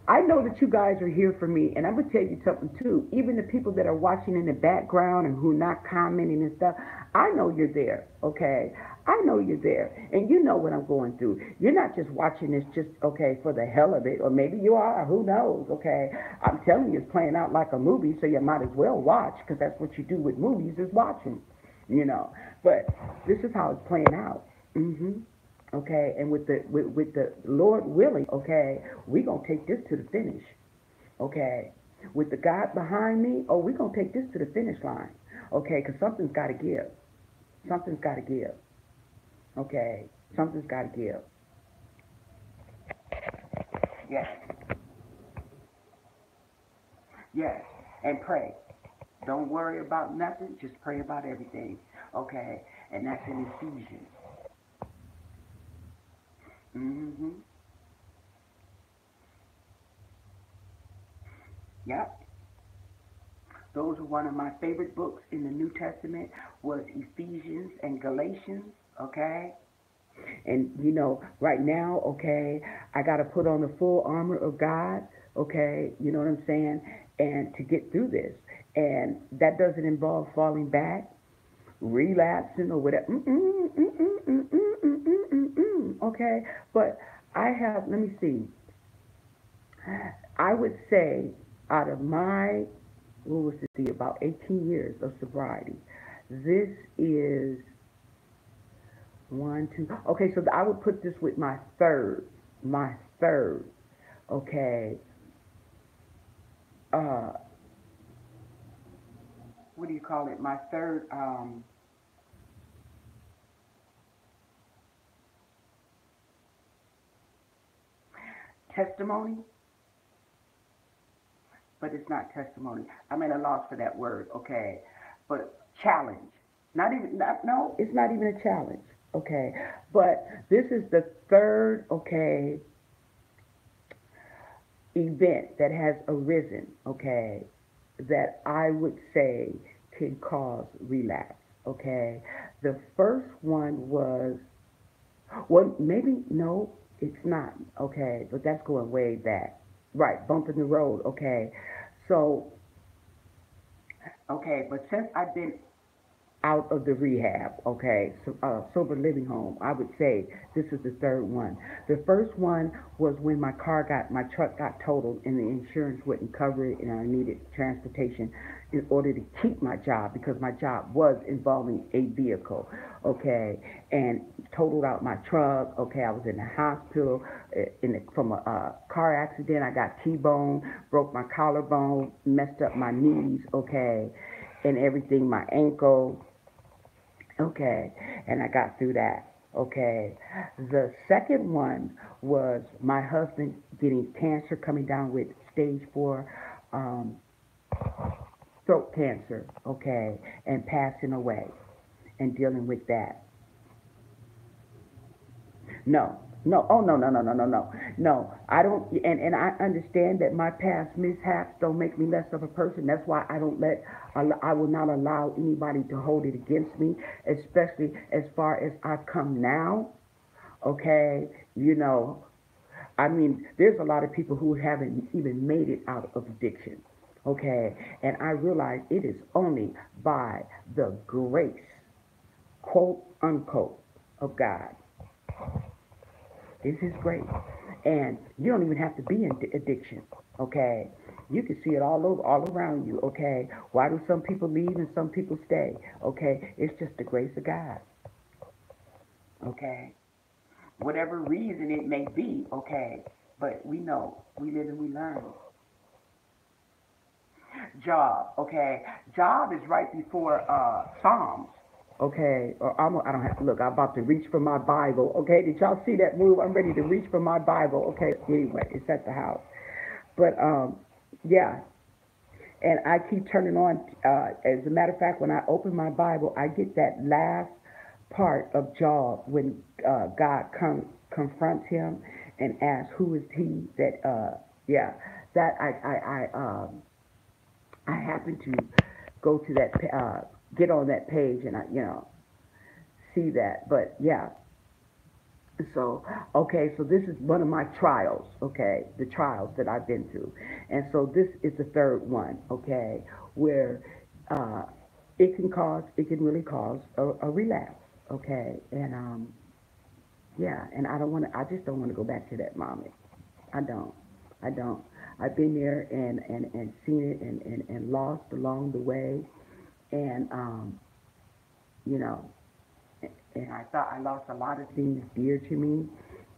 A: I know that you guys are here for me. And I'm going to tell you something too. Even the people that are watching in the background and who are not commenting and stuff, I know you're there. Okay. I know you're there. And you know what I'm going through. You're not just watching this just, okay, for the hell of it. Or maybe you are. Who knows? Okay. I'm telling you, it's playing out like a movie. So you might as well watch because that's what you do with movies is watching. You know. But this is how it's playing out. Okay, and with the Lord willing, okay, we gonna take this to the finish. Okay, with the God behind me, oh, we gonna take this to the finish line. Okay, because something's got to give. Something's got to give. Okay, something's got to give. Yes, yes, and pray. Don't worry about nothing. Just pray about everything. Okay, and that's in Ephesians. Mm-hmm. Yep. Those are one of my favorite books in the New Testament was Ephesians and Galatians. Okay. And right now, okay, I got to put on the full armor of God. Okay, you know what I'm saying? And to get through this, and that doesn't involve falling back, relapsing, or whatever. Okay, but I have. Let me see. I would say out of my what was it, about 18 years of sobriety, this is one, two. Okay, so I would put this with my third. Okay, uh, what do you call it? My third testimony, but it's not testimony. I'm at a loss for that word. Okay, but challenge. Not even. Not, no, it's not even a challenge. Okay, but this is the third. Okay, event that has arisen, okay, that I would say can cause relapse, okay. The first one was, well, maybe, no, it's not, okay, but that's going way back. Right, bump in the road, okay. So, okay, but since I've been out of the rehab, okay, so, sober living home, I would say this is the third one. The first one was when my truck got totaled and the insurance wouldn't cover it and I needed transportation in order to keep my job because my job was involving a vehicle, okay, and totaled out my truck, okay, I was in the hospital from a car accident, I got T-bone, broke my collarbone, messed up my knees, okay, and everything, my ankle, okay, and I got through that. Okay. The second one was my husband getting cancer, coming down with stage 4 um, throat cancer, okay, and passing away and dealing with that. No, no, oh no, no, no, no, no, no, no. I don't, and I understand that my past mishaps don't make me less of a person. That's why I will not allow anybody to hold it against me, especially as far as I've come now. Okay, you know, I mean, there's a lot of people who haven't even made it out of addiction. Okay, and I realize it is only by the grace, quote unquote, of God. It's His grace. And you don't even have to be in addiction, okay? You can see it all over, all around you, okay? Why do some people leave and some people stay, okay? It's just the grace of God, okay? Whatever reason it may be, okay? But we know, we live and we learn. Job, okay? Job is right before Psalms. Okay, or I don't have to look. I'm about to reach for my Bible. Okay, did y'all see that move? I'm ready to reach for my Bible. Okay, anyway, it's at the house. But yeah, and I keep turning on. As a matter of fact, when I open my Bible, I get that last part of Job when God confronts him and asks, "Who is he that?" Yeah, that I happen to go to that get on that page and I see that. But yeah, so okay, so this is one of my trials. Okay, the trials that I've been through, and so this is the third one. Okay, where uh, it can really cause a relapse. Okay, and yeah, and I don't want to. I just don't want to go back to that moment. I don't. I don't. I've been there and seen it and lost along the way, and you know, and I thought I lost a lot of things dear to me.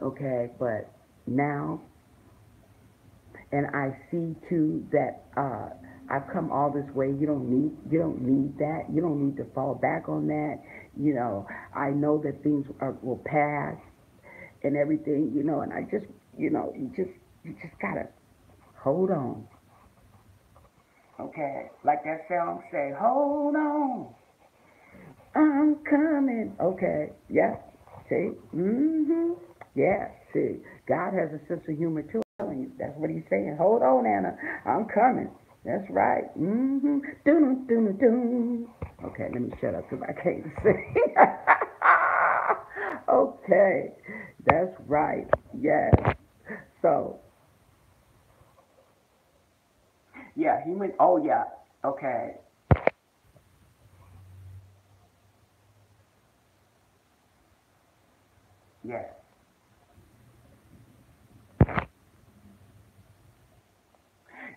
A: Okay, but now, and I see too that I've come all this way. You don't need that. You don't need to fall back on that. I know that will pass and everything, and I just, you just gotta hold on. Okay, like that song say, hold on, I'm coming. Okay, yeah, see, yeah, see, God has a sense of humor too. I'm telling you, that's what he's saying. Hold on, Anna, I'm coming. That's right. Doom, doom, doom. Okay, let me shut up because I can't sing. Okay, that's right. Yes. So, yeah, he went. Oh, yeah. Okay. Yes.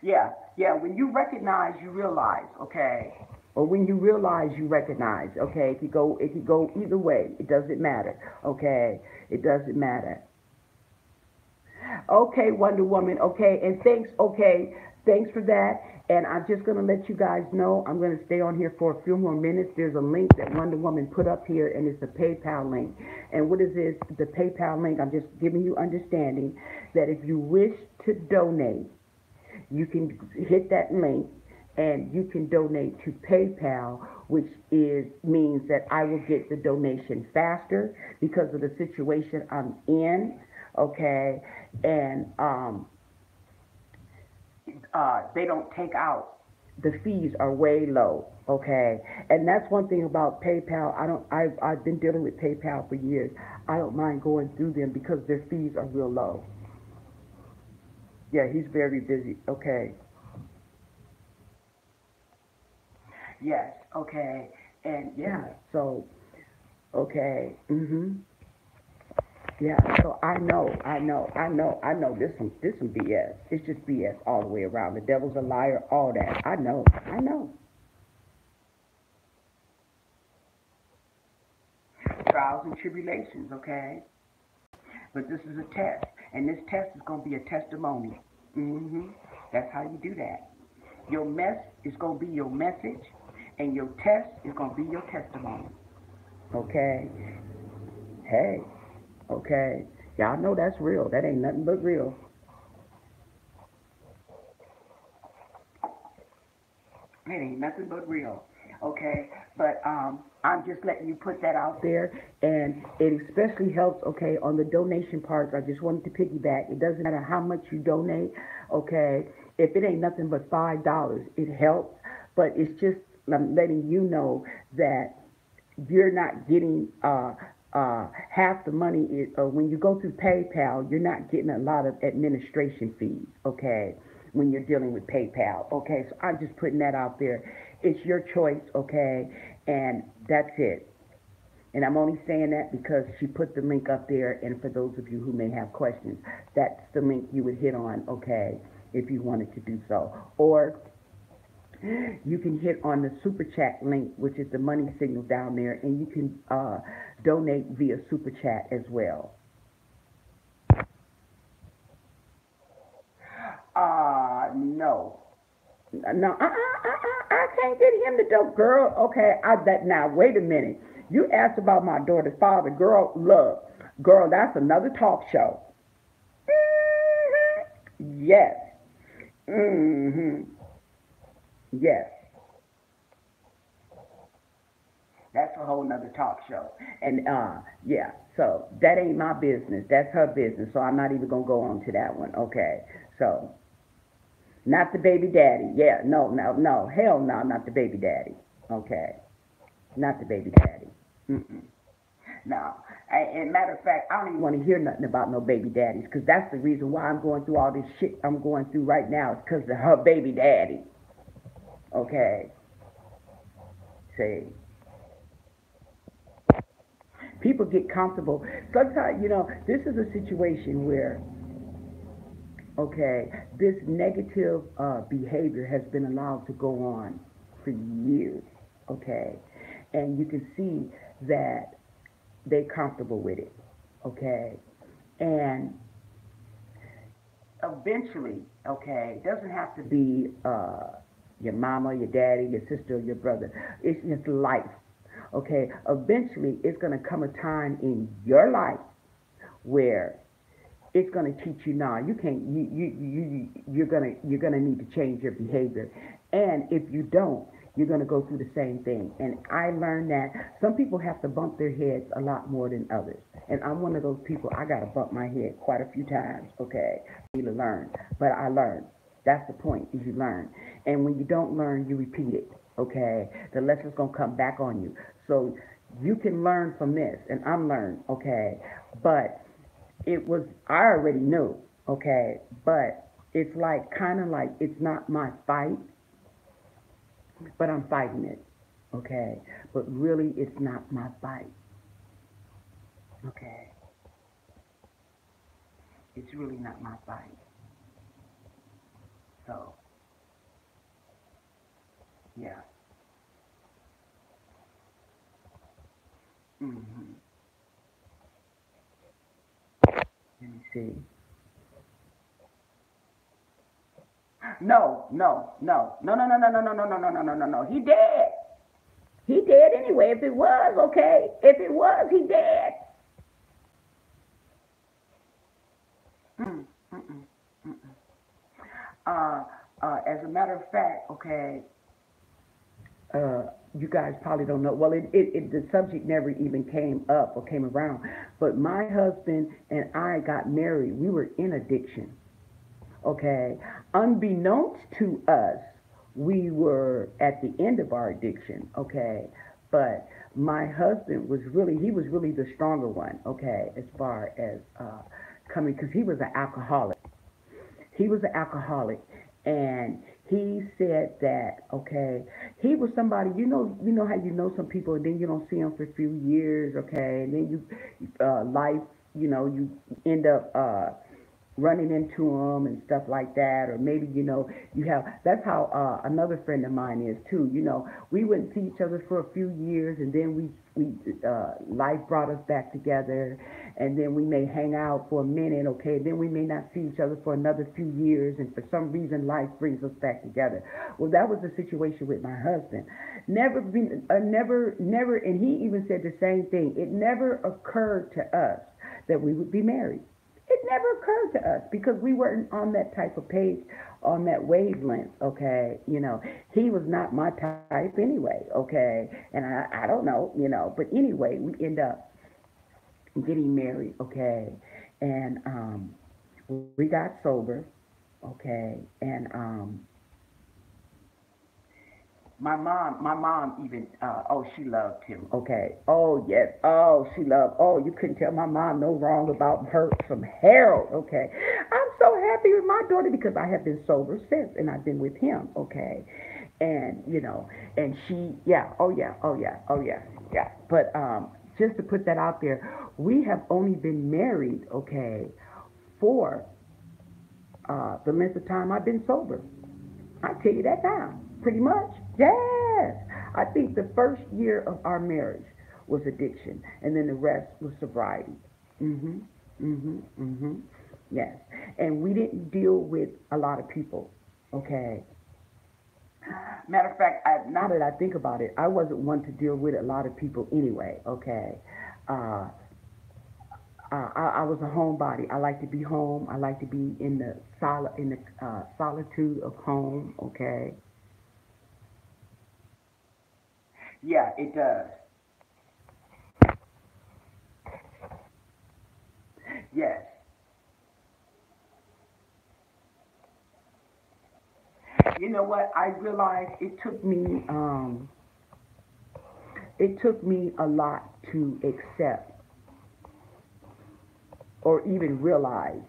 A: Yeah. Yeah. When you recognize, you realize. Okay. Or when you realize, you recognize. Okay. It could go either way. It doesn't matter. Okay. It doesn't matter. Okay, Wonder Woman. Okay, and thanks. Okay, thanks for that. And I'm just gonna let you guys know I'm gonna stay on here for a few more minutes. There's a link that Wonder Woman put up here, and it's a PayPal link. And what is this? The PayPal link. I'm just giving you understanding that if you wish to donate, you can hit that link and you can donate to PayPal, which is means that I will get the donation faster because of the situation I'm in. Okay, and they don't take out, the fees are way low. Okay, and that's one thing about PayPal. I've been dealing with PayPal for years. I don't mind going through them because their fees are real low. Yeah, he's very busy. Okay. Yes. Okay. And yeah. So okay. Yeah. So I know. This some BS. It's just BS all the way around. The devil's a liar. All that. I know. I know. Trials and tribulations. Okay. But this is a test, and this test is gonna be a testimony. That's how you do that. Your mess is gonna be your message, and your test is gonna be your testimony. Okay. Hey. Okay. Y'all know that's real. That ain't nothing but real. It ain't nothing but real. Okay. But I'm just letting you put that out there, and it especially helps. Okay, on the donation part, I just wanted to piggyback. It doesn't matter how much you donate. Okay, if it ain't nothing but $5, it helps. But it's just I'm letting you know that you're not getting half the money is, when you go through PayPal, you're not getting a lot of administration fees, okay, when you're dealing with PayPal, okay? So I'm just putting that out there. It's your choice, okay? And that's it. And I'm only saying that because she put the link up there, and for those of you who may have questions, that's the link you would hit on, okay, if you wanted to do so. Or you can hit on the super chat link, which is the money signal down there, and you can donate via super chat as well. No. No, I can't get him to do, girl. Okay, now wait a minute. You asked about my daughter's father, girl. Look, girl, that's another talk show. Yes. hmm Yes. That's a whole nother talk show. And yeah, so that ain't my business. That's her business. So I'm not even gonna go on to that one. Okay. So not the baby daddy. Yeah, no, no, no. Hell no, not the baby daddy. Okay. Not the baby daddy. Mm-mm. No. And matter of fact, I don't even want to hear nothing about no baby daddies because that's the reason why I'm going through all this shit I'm going through right now. It's because of her baby daddy. Okay. See, people get comfortable. Sometimes, this is a situation where, okay, this negative behavior has been allowed to go on for years, okay, and you can see that they're comfortable with it, okay, and eventually, okay, it doesn't have to be. your mama, your daddy, your sister, your brother. It's just life. Okay, eventually it's going to come a time in your life where it's going to teach you now you can't you're going to need to change your behavior, and if you don't, you're going to go through the same thing. And I learned that some people have to bump their heads a lot more than others, and I'm one of those people. I got to bump my head quite a few times, okay, for me to learn. But I learned. That's the point, is you learn. And when you don't learn, you repeat it, okay? The lesson's going to come back on you. So you can learn from this, and I'm learned, okay? But it was, I already knew, okay, but it's like, kind of like, it's not my fight, but I'm fighting it, okay, but really it's not my fight, okay, it's really not my fight. So yeah. Hmm. Let me see. No, no, no, no, no, no, no, no, no, no, no, no, no, no, no, no, he dead. He dead anyway. If it was, okay, if it was, he dead. Mm, mm, mm, mm. uh as a matter of fact, okay, you guys probably don't know. Well, the subject never even came up or came around. But my husband and I got married. We were in addiction. Okay, unbeknownst to us, we were at the end of our addiction. Okay, but my husband was really, he was really the stronger one. Okay, as far as coming, because he was an alcoholic. He was an alcoholic, and he said that, okay, he was somebody, you know how you know some people and then you don't see them for a few years, okay, and then you life, you end up running into them and stuff like that, or maybe you have. That's how another friend of mine is too. We wouldn't see each other for a few years, and then we life brought us back together, and then we may hang out for a minute, okay, then we may not see each other for another few years, and for some reason life brings us back together. Well, that was the situation with my husband. Never, and he even said the same thing. It never occurred to us that we would be married. It never occurred to us because we weren't on that type of page, on that wavelength, okay? He was not my type anyway, okay? And I don't know, but anyway, we end up getting married, okay? And we got sober, okay? And my mom even, oh, she loved him. Okay. Oh, yes. Oh, she loved. Oh, you couldn't tell my mom no wrong about her, some Harold. Okay. I'm so happy with my daughter because I have been sober since, and I've been with him. Okay. And and she, yeah. Oh, yeah. Oh, yeah. Oh, yeah. Yeah. But just to put that out there, we have only been married, okay, for the length of time I've been sober. I tell you that now, pretty much. Yes. I think the first year of our marriage was addiction, and then the rest was sobriety. Mhm. Mhm. Mhm. Yes. And we didn't deal with a lot of people. Okay. Matter of fact, now that I think about it, I wasn't one to deal with a lot of people anyway. Okay. Uh, I was a homebody. I like to be home. I like to be in the solitude of home. Okay. Yeah, it does. Yes. You know what? I realized it took me a lot to accept or even realize,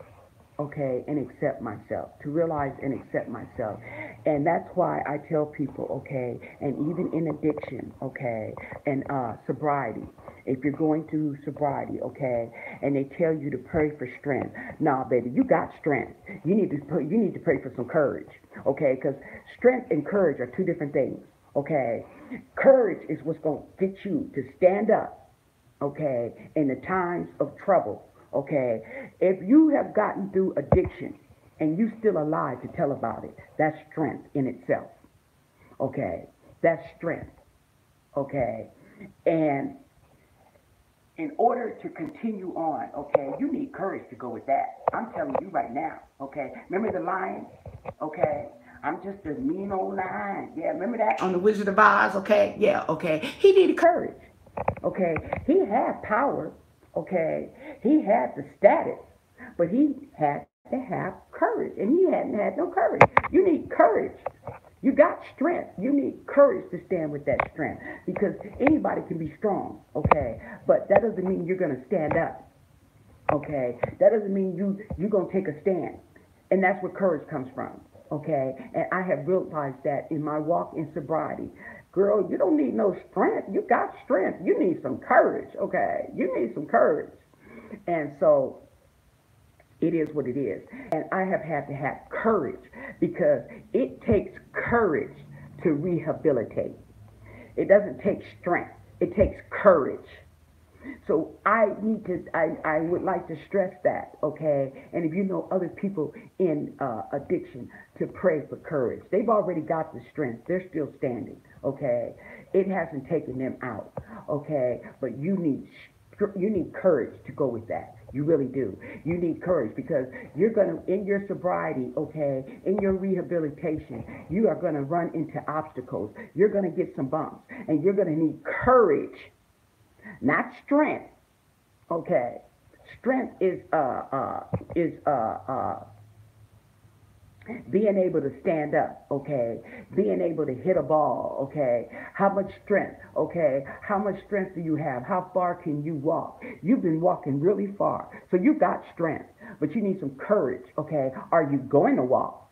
A: okay, and accept myself, to realize and accept myself. And that's why I tell people, okay, and even in addiction, okay, and sobriety, if you're going through sobriety, okay, and they tell you to pray for strength, nah, baby, you got strength. You need to pray for some courage, okay, because strength and courage are two different things, okay. Courage is what's going to get you to stand up, okay, in the times of trouble, okay? If you have gotten through addiction and you still alive to tell about it, that's strength in itself, Okay, that's strength. Okay, and in order to continue on, okay, you need courage to go with that. I'm telling you right now, okay. Remember the lion? Okay. I'm just a mean old lion. Yeah, remember that on the Wizard of Oz? Okay, yeah, okay. He needed courage. Okay, he had power. Okay, he had the status, but he had to have courage, and he hadn't had no courage. You need courage. You got strength. You need courage to stand with that strength because anybody can be strong, okay? But that doesn't mean you're going to stand up, okay? That doesn't mean you're going to take a stand. And that's where courage comes from, okay? And I have realized that in my walk in sobriety. Girl, you don't need no strength. You got strength. You need some courage, okay? You need some courage. And so it is what it is. And I have had to have courage because it takes courage to rehabilitate. It doesn't take strength. It takes courage. So I would like to stress that, okay? And if you know other people in addiction, to pray for courage. They've already got the strength. They're still standing, okay? It hasn't taken them out, okay? But you need courage to go with that. You really do. You need courage because you're going to, in your sobriety, okay, in your rehabilitation, you are going to run into obstacles. You're going to get some bumps, and you're going to need courage, not strength. Okay, strength is being able to stand up, okay, being able to hit a ball, okay, how much strength, okay, how much strength do you have, how far can you walk? You've been walking really far, so you got strength, but you need some courage, okay? Are you going to walk?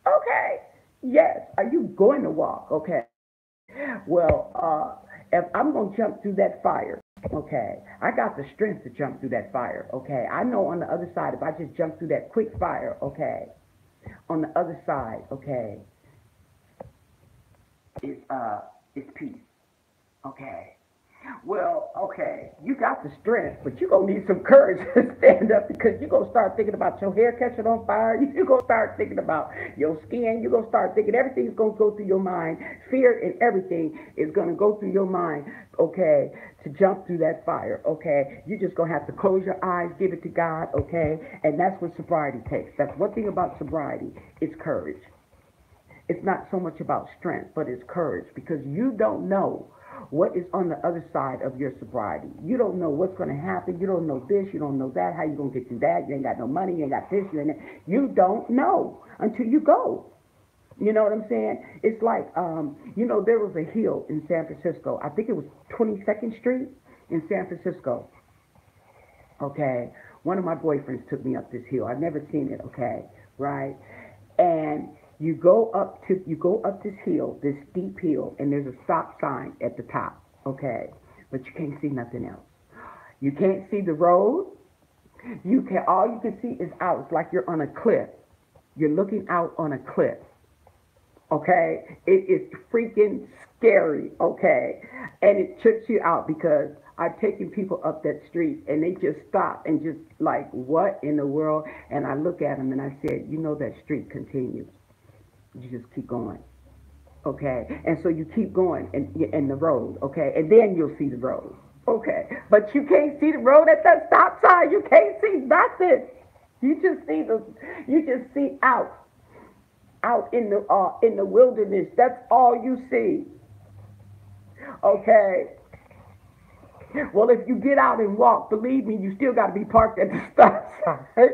A: Okay, yes, are you going to walk, okay? Well, if I'm going to jump through that fire, okay, I got the strength to jump through that fire, okay? I know on the other side, if I just jump through that quick fire, okay, on the other side, okay, is peace, okay? Well, okay, you got the strength, but you're going to need some courage to stand up because you're going to start thinking about your hair catching on fire. You're going to start thinking about your skin. You're going to start thinking everything's going to go through your mind. Fear and everything is going to go through your mind, okay, to jump through that fire, okay? You're just going to have to close your eyes, give it to God, okay? And that's what sobriety takes. That's one thing about sobriety. It's courage. It's not so much about strength, but it's courage because you don't know what is on the other side of your sobriety. You don't know what's going to happen. You don't know this. You don't know that. How you going to get through that? You ain't got no money. You ain't got this. You ain't that. You don't know until you go. You know what I'm saying? It's like, there was a hill in San Francisco. I think it was 22nd Street in San Francisco. Okay. One of my boyfriends took me up this hill. I've never seen it. Okay. Right. And you go up this hill, this steep hill, and there's a stop sign at the top, okay? But you can't see nothing else. You can't see the road. All you can see is out. It's like you're on a cliff. You're looking out on a cliff, okay? It is freaking scary, okay? And it trips you out because I've taken people up that street and they just stop and just like, what in the world? And I look at them and I said, that street continues. You just keep going, okay? And so you keep going in the road, okay? And then you'll see the road, okay? But you can't see the road at that stop sign. You can't see nothing. You just see out in the wilderness. That's all you see, okay? Well, if you get out and walk, believe me, you still got to be parked at the stop sign.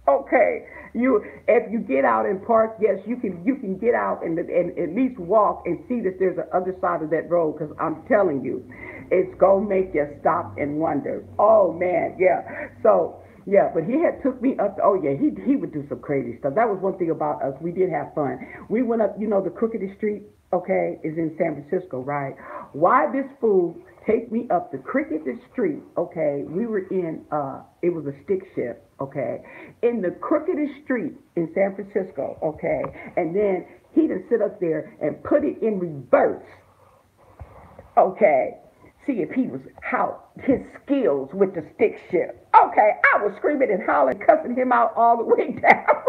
A: Okay, if you get out and park, yes, you can get out and at least walk and see that there's the other side of that road. Because I'm telling you, it's gonna make you stop and wonder. Oh man, yeah. So yeah, but he had took me up. Oh yeah, he would do some crazy stuff. That was one thing about us. We did have fun. We went up. The crookedest street, okay, is in San Francisco, right? Why this fool take me up the crookedest street? Okay, we were in. It was a stick shift. Okay, in the crookedest street in San Francisco, okay, and then he'd sit up there and put it in reverse, okay, see if he was how his skills with the stick shift. Okay, I was screaming and hollering, cussing him out all the way down.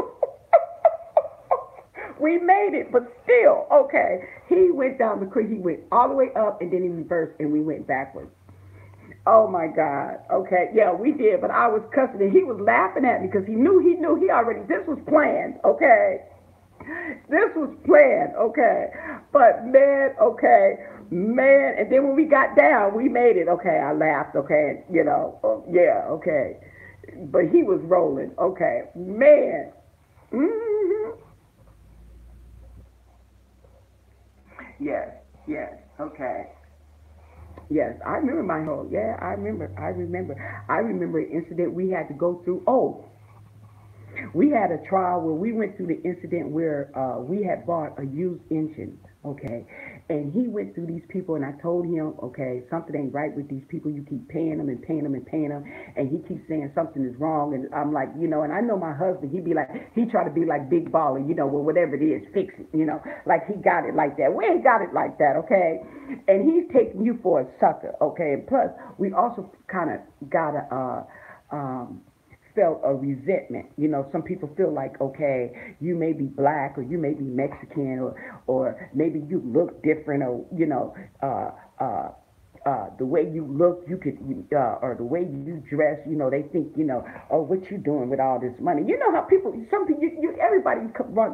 A: we made it, but still, okay. He went down the creek. He went all the way up, and then he reversed, and we went backwards. Oh my God. Okay. Yeah, we did, but I was cussing, and he was laughing at me because he already. This was planned. Okay. This was planned. Okay. But man, okay, man, and then when we got down, we made it. Okay, I laughed. Okay, yeah. Okay, but he was rolling. Okay, man. Hmm. Yes. Yes. Okay. Yes, I remember my whole. Yeah, I remember. I remember. I remember an incident we had to go through. Oh, we had a trial where we went through the incident where we had bought a used engine, okay, and he went through these people, and I told him, okay, something ain't right with these people. You keep paying them and paying them and paying them, and he keeps saying something is wrong, and I'm like, and I know my husband, he'd be like, he try to be like big baller, well, whatever it is, fix it, like he got it like that. We ain't got it like that, okay, and he's taking you for a sucker, okay, and plus we also kind of got a felt a resentment. Some people feel like, okay, you may be black or you may be Mexican or maybe you look different or, the way you look, you could, or the way you dress, they think, oh, what you doing with all this money? You know how people, some people, everybody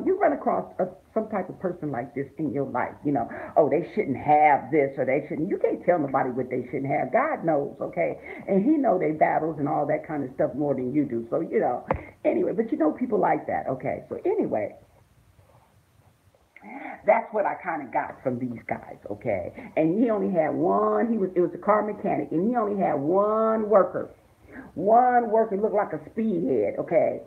A: you run across some type of person like this in your life, oh, they shouldn't have this or they shouldn't. You can't tell nobody what they shouldn't have. God knows, okay, and He know they battles and all that kind of stuff more than you do. So anyway, but people like that, okay. So anyway, that's what I kind of got from these guys, okay? And he only had one. It was a car mechanic, and he only had one worker. One worker looked like a speedhead, okay?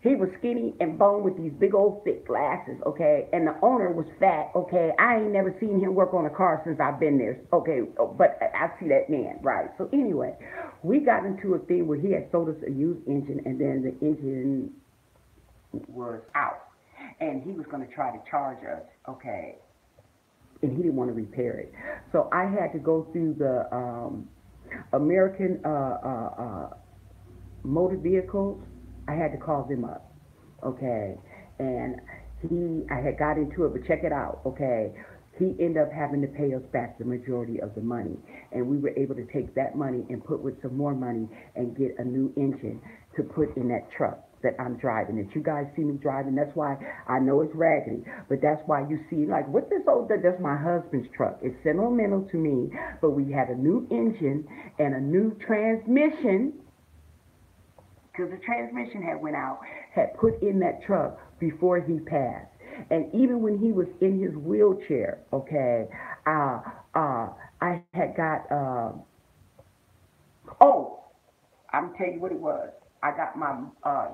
A: He was skinny and bone with these big old thick glasses, okay? And the owner was fat, okay? I ain't never seen him work on a car since I've been there, okay? But I see that man, right? So anyway, we got into a thing where he had sold us a used engine, and then the engine was out and he was going to try to charge us, okay, and he didn't want to repair it. So I had to go through the American motor vehicles. I had to call them up, okay, and I had got into it, but check it out, okay. He ended up having to pay us back the majority of the money, and we were able to take that money and put with some more money and get a new engine to put in that truck that I'm driving, that you guys see me driving. That's why I know it's raggedy, but that's why you see, like, what this old, that's my husband's truck. It's sentimental to me, but we had a new engine and a new transmission, because the transmission had went out, had put in that truck before he passed. And even when he was in his wheelchair, okay, I had got, oh, I'm telling you what it was. I got my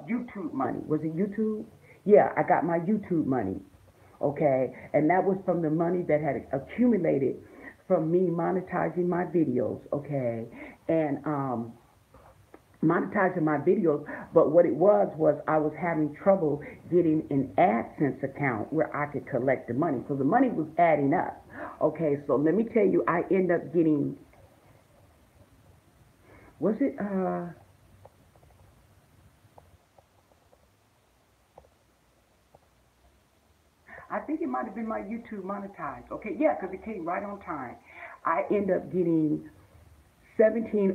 A: YouTube money. Was it YouTube? Yeah, I got my YouTube money, okay? And that was from the money that had accumulated from me monetizing my videos, okay? And monetizing my videos, but what it was I was having trouble getting an AdSense account where I could collect the money. So the money was adding up. Okay, so let me tell you, I ended up getting, was it, I think it might have been my YouTube monetized. Okay, yeah, because it came right on time. I ended up getting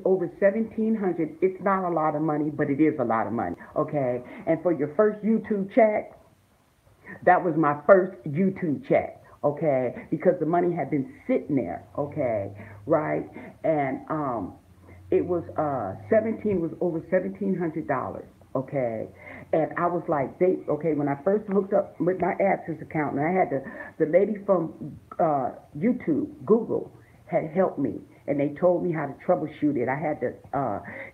A: over 1,700. It's not a lot of money, but it is a lot of money. Okay, and for your first YouTube check, that was my first YouTube check. Okay, because the money had been sitting there. Okay, right, and it was 17 was over $1,700. Okay, and I was like, okay, when I first hooked up with my AdSense account, and I had the lady from YouTube, Google, had helped me, and they told me how to troubleshoot it. I had to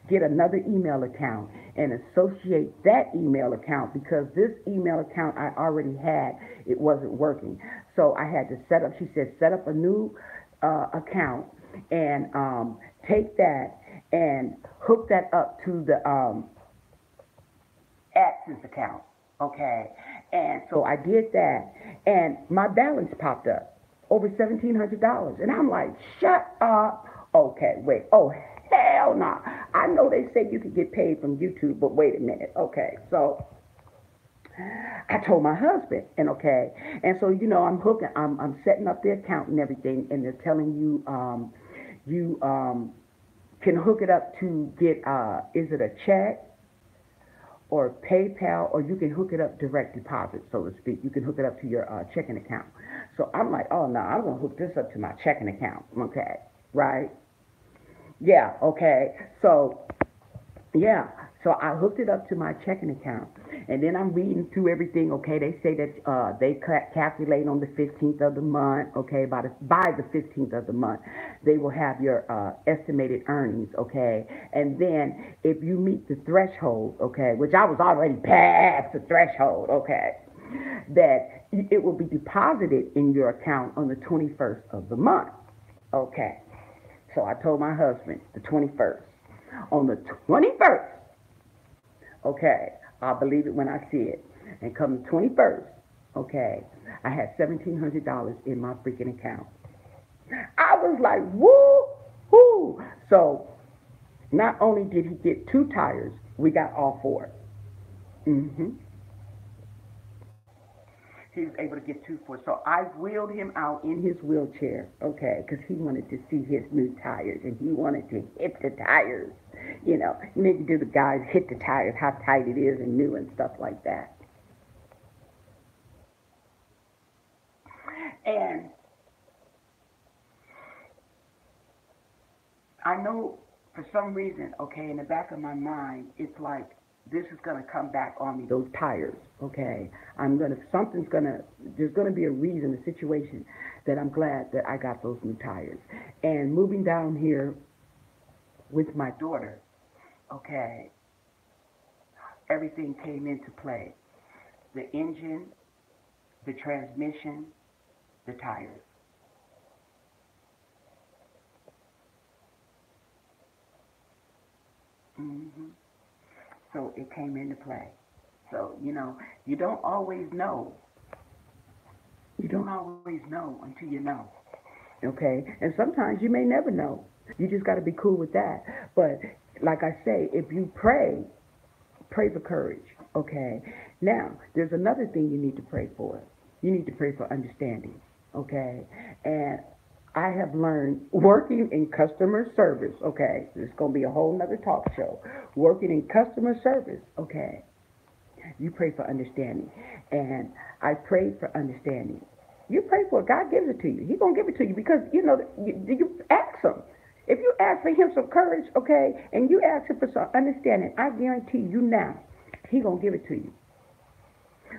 A: get another email account and associate that email account, because this email account I already had, it wasn't working. So I had to set up, she said, set up a new account and take that and hook that up to the AdSense account, okay? And so I did that, and my balance popped up, over $1,700. And I'm like, shut up. Okay, wait. Oh, hell no. I know they say you can get paid from YouTube, but wait a minute. Okay, so I told my husband, and okay, and so I'm setting up the account and everything, and they're telling you, you can hook it up to get, is it a check or PayPal, or you can hook it up direct deposit, so to speak. You can hook it up to your checking account. So I'm like, oh no, I'm gonna hook this up to my checking account, okay, right? Yeah, okay. So yeah, so I hooked it up to my checking account, and then I'm reading through everything. Okay, they say that they calculate on the 15th of the month. Okay, by the 15th of the month, they will have your estimated earnings. Okay, and then if you meet the threshold, okay, which I was already past the threshold. Okay, that it will be deposited in your account on the 21st of the month. Okay, so I told my husband the 21st. On the 21st, okay, I'll believe it when I see it. And come the 21st, okay, I had $1,700 in my freaking account. I was like, woo, woo. So not only did he get two tires, we got all four. Mm-hmm. He was able to get two for. So I wheeled him out in his wheelchair, okay, because he wanted to see his new tires and he wanted to hit the tires. You need to do the guys hit the tires, how tight it is and new and stuff like that. And I know for some reason, okay, in the back of my mind, it's like this is gonna come back on me. Those tires, okay. There's gonna be a reason, a situation that I'm glad that I got those new tires. And moving down here with my daughter, okay, everything came into play. The engine, the transmission, the tires. Hmm. So it came into play. So, you don't always know. You don't always know until you know. Okay? And sometimes you may never know. You just got to be cool with that. But like I say, if you pray for courage. Okay? Now, there's another thing you need to pray for. You need to pray for understanding. Okay? And I have learned working in customer service, okay, it's going to be a whole nother talk show. Working in customer service, okay, you pray for understanding. And I prayed for understanding. You pray for it, God gives it to you. He's going to give it to you because, you ask Him. If you ask for Him some courage, okay, and you ask Him for some understanding, I guarantee you now, He's going to give it to you.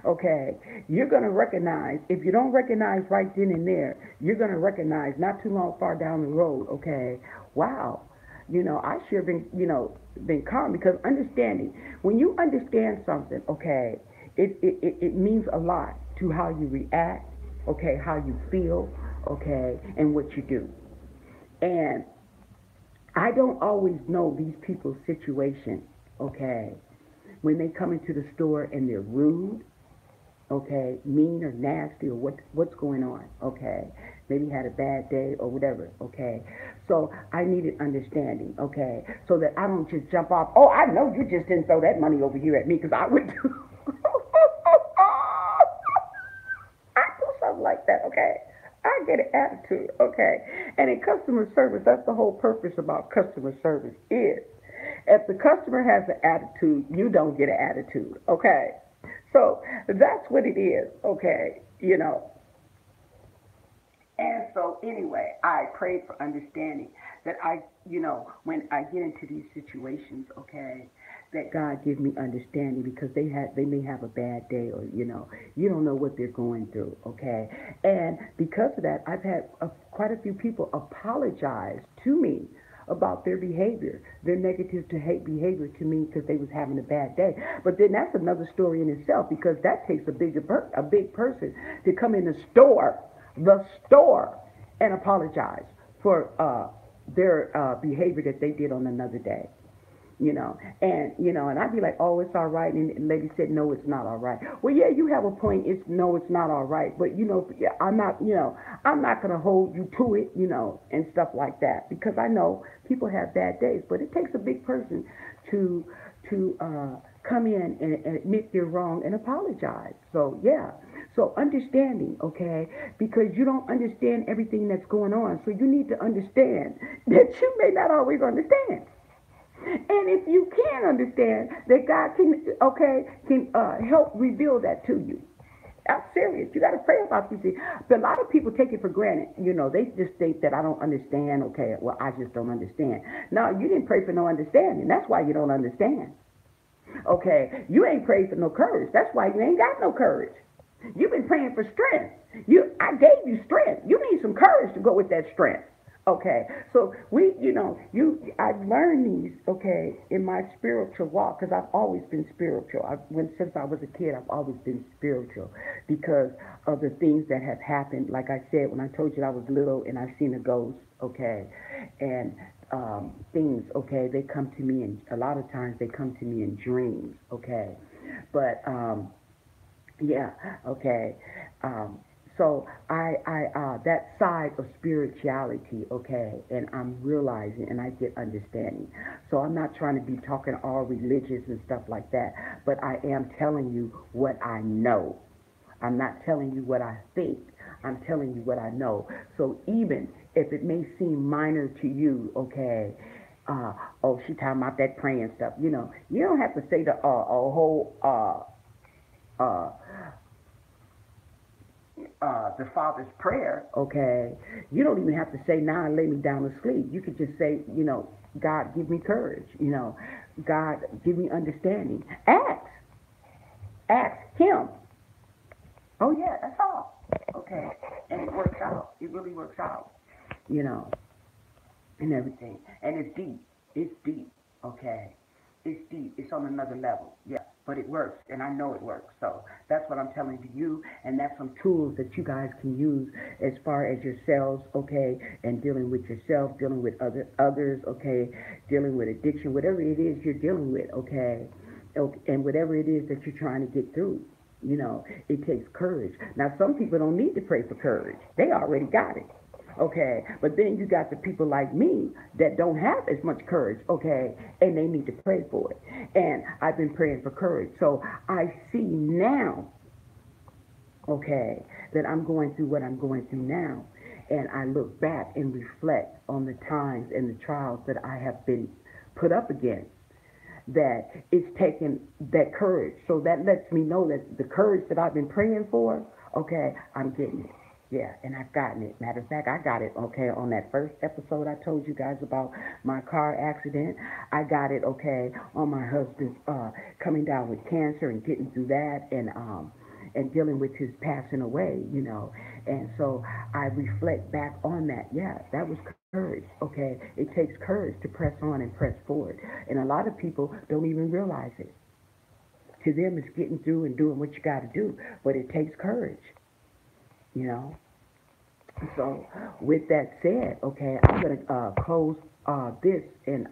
A: Okay, you're going to recognize, if you don't recognize right then and there, you're going to recognize not too long far down the road, okay, wow, I should have been, been calm because understanding, when you understand something, okay, it means a lot to how you react, okay, how you feel, okay, and what you do. And I don't always know these people's situation, okay, when they come into the store and they're rude, okay, mean or nasty or what's going on, okay, maybe had a bad day or whatever, okay. So I needed understanding, okay, so that I don't just jump off. Oh, I know you just didn't throw that money over here at me because I would do. I do something like that, okay. I get an attitude, okay. And in customer service, that's the whole purpose about customer service is if the customer has an attitude, you don't get an attitude, okay. So that's what it is, okay, And so anyway, I prayed for understanding that when I get into these situations, okay, that God give me understanding because they may have a bad day or you don't know what they're going through, okay, and because of that, I've had quite a few people apologize to me about their behavior, their negative to hate behavior to me because they was having a bad day. But then that's another story in itself because that takes a big person to come in the store, and apologize for their behavior that they did on another day. And I'd be like, oh, it's all right, and the lady said, no, it's not all right. Well, yeah, you have a point. It's not all right, but yeah, I'm not gonna hold you to it, and stuff like that because I know people have bad days, but it takes a big person to to uh come in and admit they're wrong and apologize. So, yeah. So, understanding, okay, because you don't understand everything that's going on. So, you need to understand that you may not always understand. And if you can understand that God can, okay, can help reveal that to you. I'm serious. You got to pray about these things. But a lot of people take it for granted. You know, they just think that I don't understand. Okay, well, I just don't understand. No, you didn't pray for no understanding. That's why you don't understand. Okay, you ain't prayed for no courage. That's why you ain't got no courage. You've been praying for strength. I gave you strength. You need some courage to go with that strength. Okay, so I've learned these, okay, in my spiritual walk because I've always been spiritual. Since I was a kid, I've always been spiritual because of the things that have happened. Like I said, when I told you I was little and I've seen a ghost, okay, and things, okay, they come to me, and a lot of times they come to me in dreams, okay, but yeah, okay. Um, so that side of spirituality, okay, and I'm realizing and I get understanding. So I'm not trying to be talking all religious and stuff like that, but I am telling you what I know. I'm not telling you what I think. I'm telling you what I know. So even if it may seem minor to you, okay, oh, she talking about that praying stuff. You don't have to say a whole uh, the Father's Prayer, okay, you don't even have to say, now lay me down to sleep. You could just say, God, give me courage. God, give me understanding. Ask Him. Oh, yeah, that's all. Okay. And it works out. It really works out, you know, and everything. And it's deep. It's deep. Okay. It's deep. It's on another level. Yeah. But it works, and I know it works. So that's what I'm telling to you, and that's some tools that you guys can use as far as yourselves, okay, and dealing with yourself, dealing with others, okay, dealing with addiction, whatever it is you're dealing with, okay, and whatever it is that you're trying to get through. It takes courage. Now, some people don't need to pray for courage. They already got it. Okay, but then you got the people like me that don't have as much courage, okay, and they need to pray for it. And I've been praying for courage. So I see now, okay, that I'm going through what I'm going through now. And I look back and reflect on the times and the trials that I have been put up against, that it's taken that courage. So that lets me know that the courage that I've been praying for, okay, I'm getting it. Yeah, and I've gotten it. Matter of fact, I got it, okay, on that first episode I told you guys about my car accident. I got it, okay, on my husband's coming down with cancer and getting through that, and dealing with his passing away, And so I reflect back on that. Yeah, that was courage, okay? It takes courage to press on and press forward. And a lot of people don't even realize it. To them, it's getting through and doing what you got to do, but it takes courage, you know. So, with that said, okay, I'm gonna close this and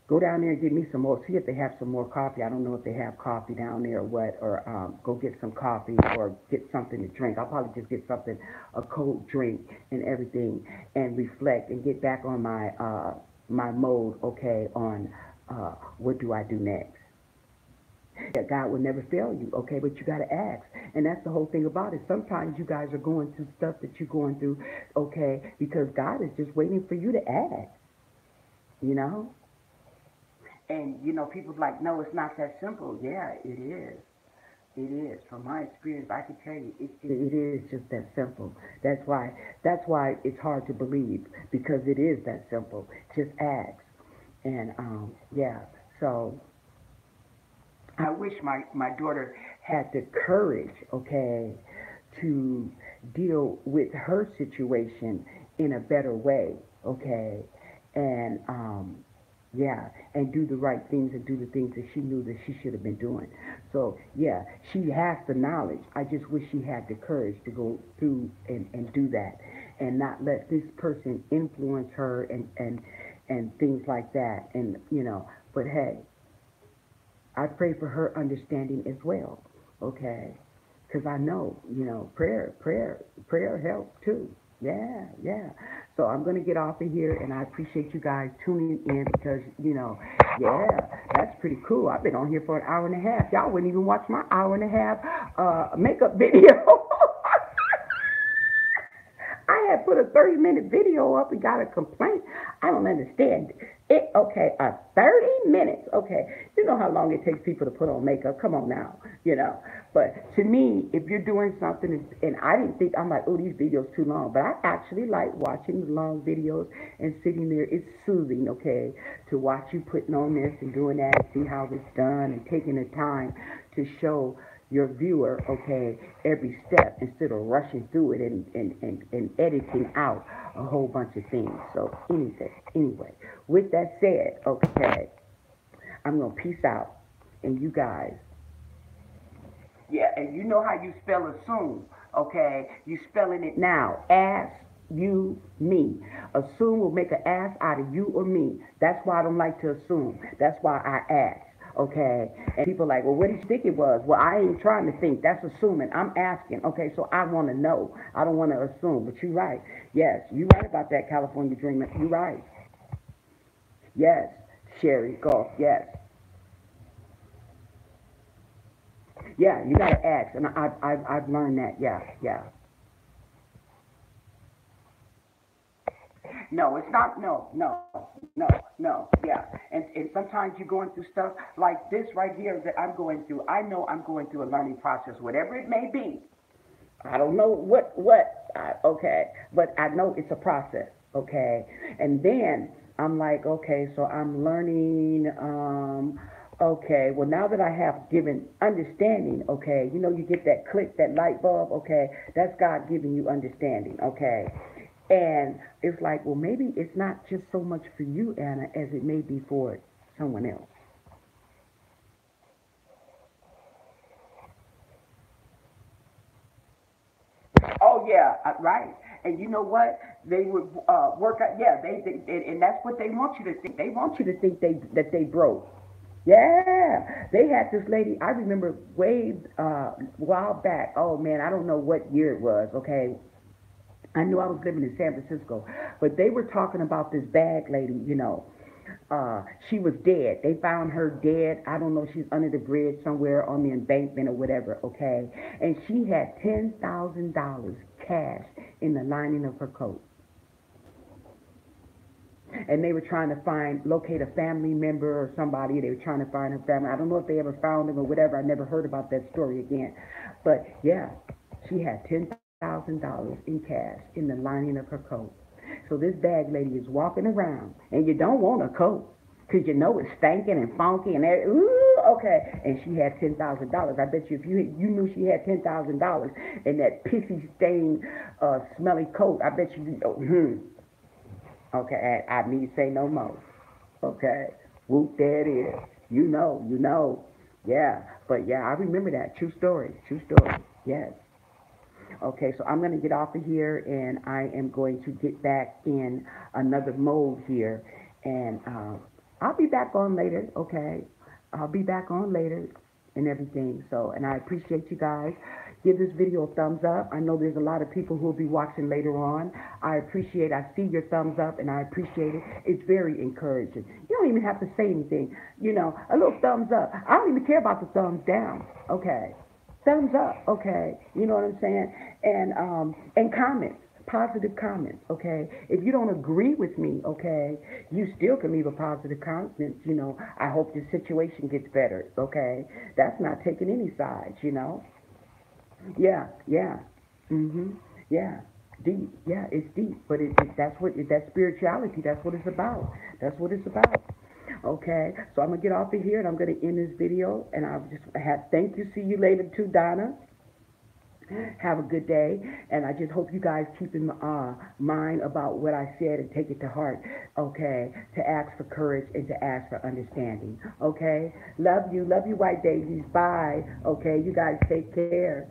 A: go down there and get me some more. See if they have some more coffee. I don't know if they have coffee down there or what, or go get some coffee or get something to drink. I'll probably just get something, a cold drink and everything, and reflect and get back on my mode. Okay, on what do I do next? That God will never fail you, okay? But you got to ask. And that's the whole thing about it. Sometimes you guys are going through stuff that you're going through, okay, because God is just waiting for you to ask, you know? And, people's like, no, it's not that simple. Yeah, it is. It is. From my experience, I can tell you, it is just that simple. That's why it's hard to believe, because it is that simple. Just ask. And, yeah, so I wish my daughter had the courage, okay, to deal with her situation in a better way, okay, and yeah, and do the right things and do the things that she knew that she should have been doing. So yeah, she has the knowledge. I just wish she had the courage to go through and do that, and not let this person influence her and things like that. And but hey, I pray for her understanding as well, okay? Because I know, prayer helps too. Yeah, yeah. So I'm gonna get off of here, and I appreciate you guys tuning in because yeah, that's pretty cool. I've been on here for an hour and a half. Y'all wouldn't even watch my hour and a half makeup video. I had put a 30-minute video up and got a complaint. I don't understand it. Okay, 30 minutes. Okay, you know how long it takes people to put on makeup. Come on now, But to me, if you're doing something, and I didn't think, I'm like, oh, these videos too long. But I actually like watching the long videos and sitting there. It's soothing, okay, to watch you putting on this and doing that, and see how it's done, and taking the time to show your viewer, okay, every step instead of rushing through it and editing out a whole bunch of things. So anyway, with that said, okay, I'm gonna peace out. And you guys, yeah, and you know how you spell assume, okay? You spelling it now. Ass, you, me. Assume will make an ass out of you or me. That's why I don't like to assume. That's why I ask. Okay, and people are like, well, what do you think it was? Well, I ain't trying to think. That's assuming. I'm asking. Okay, so I want to know. I don't want to assume. But you're right. Yes, you're right about that California dream. You're right. Yes, Sherry Golf. Yes, yeah. You gotta ask, and I've learned that. Yeah, yeah. No, it's not. No, no, no, no. Yeah, and sometimes you're going through stuff like this right here that I'm going through. I know I'm going through a learning process, whatever it may be. I don't know okay, but I know it's a process, okay. And then I'm like, okay, so I'm learning. Okay, well now that I have given understanding, okay, you get that click, that light bulb, okay, that's God giving you understanding, okay. And it's like, well, maybe it's not just so much for you, Anna, as it may be for someone else. Oh yeah, right. And you know what? They would work out. Yeah, and that's what they want you to think. They want you to think that they broke. Yeah, they had this lady. I remember way while back. Oh man, I don't know what year it was. Okay, I knew I was living in San Francisco, but they were talking about this bag lady. She was dead. They found her dead. I don't know. She's under the bridge somewhere on the embankment or whatever. Okay, and she had $10,000 cash in the lining of her coat. And they were trying to locate a family member or somebody. They were trying to find her family. I don't know if they ever found him or whatever. I never heard about that story again. But yeah, she had $10,000 in cash in the lining of her coat. So this bag lady is walking around, and you don't want a coat because you know it's stinking and funky and everything. Ooh, okay. And she had $10,000. I bet you if you knew she had $10,000 in that pissy stained, smelly coat, I bet you. Oh, okay, I need say no more. Okay, whoop, there it is. You know. Yeah, but yeah, I remember that. True story. True story. Yes. Okay, so I'm going to get off of here and I am going to get back in another mode here. And I'll be back on later, okay? I'll be back on later and everything. So, and I appreciate you guys. Give this video a thumbs up. I know there's a lot of people who will be watching later on. I see your thumbs up and I appreciate it. It's very encouraging. You don't even have to say anything. A little thumbs up. I don't even care about the thumbs down, okay? Thumbs up, okay. You know what I'm saying? And comments, positive comments, okay. If you don't agree with me, okay, you still can leave a positive comment. I hope your situation gets better, okay. That's not taking any sides. Yeah, yeah, yeah. Deep, yeah, it's deep, but that's spirituality. That's what it's about. That's what it's about. Okay, so I'm gonna get off of here and I'm gonna end this video. And I'll just thank you. See you later too, Donna. Have a good day, and I just hope you guys keep in mind about what I said and take it to heart. Okay, to ask for courage and to ask for understanding. Okay, love you, white babies. Bye. Okay, you guys take care.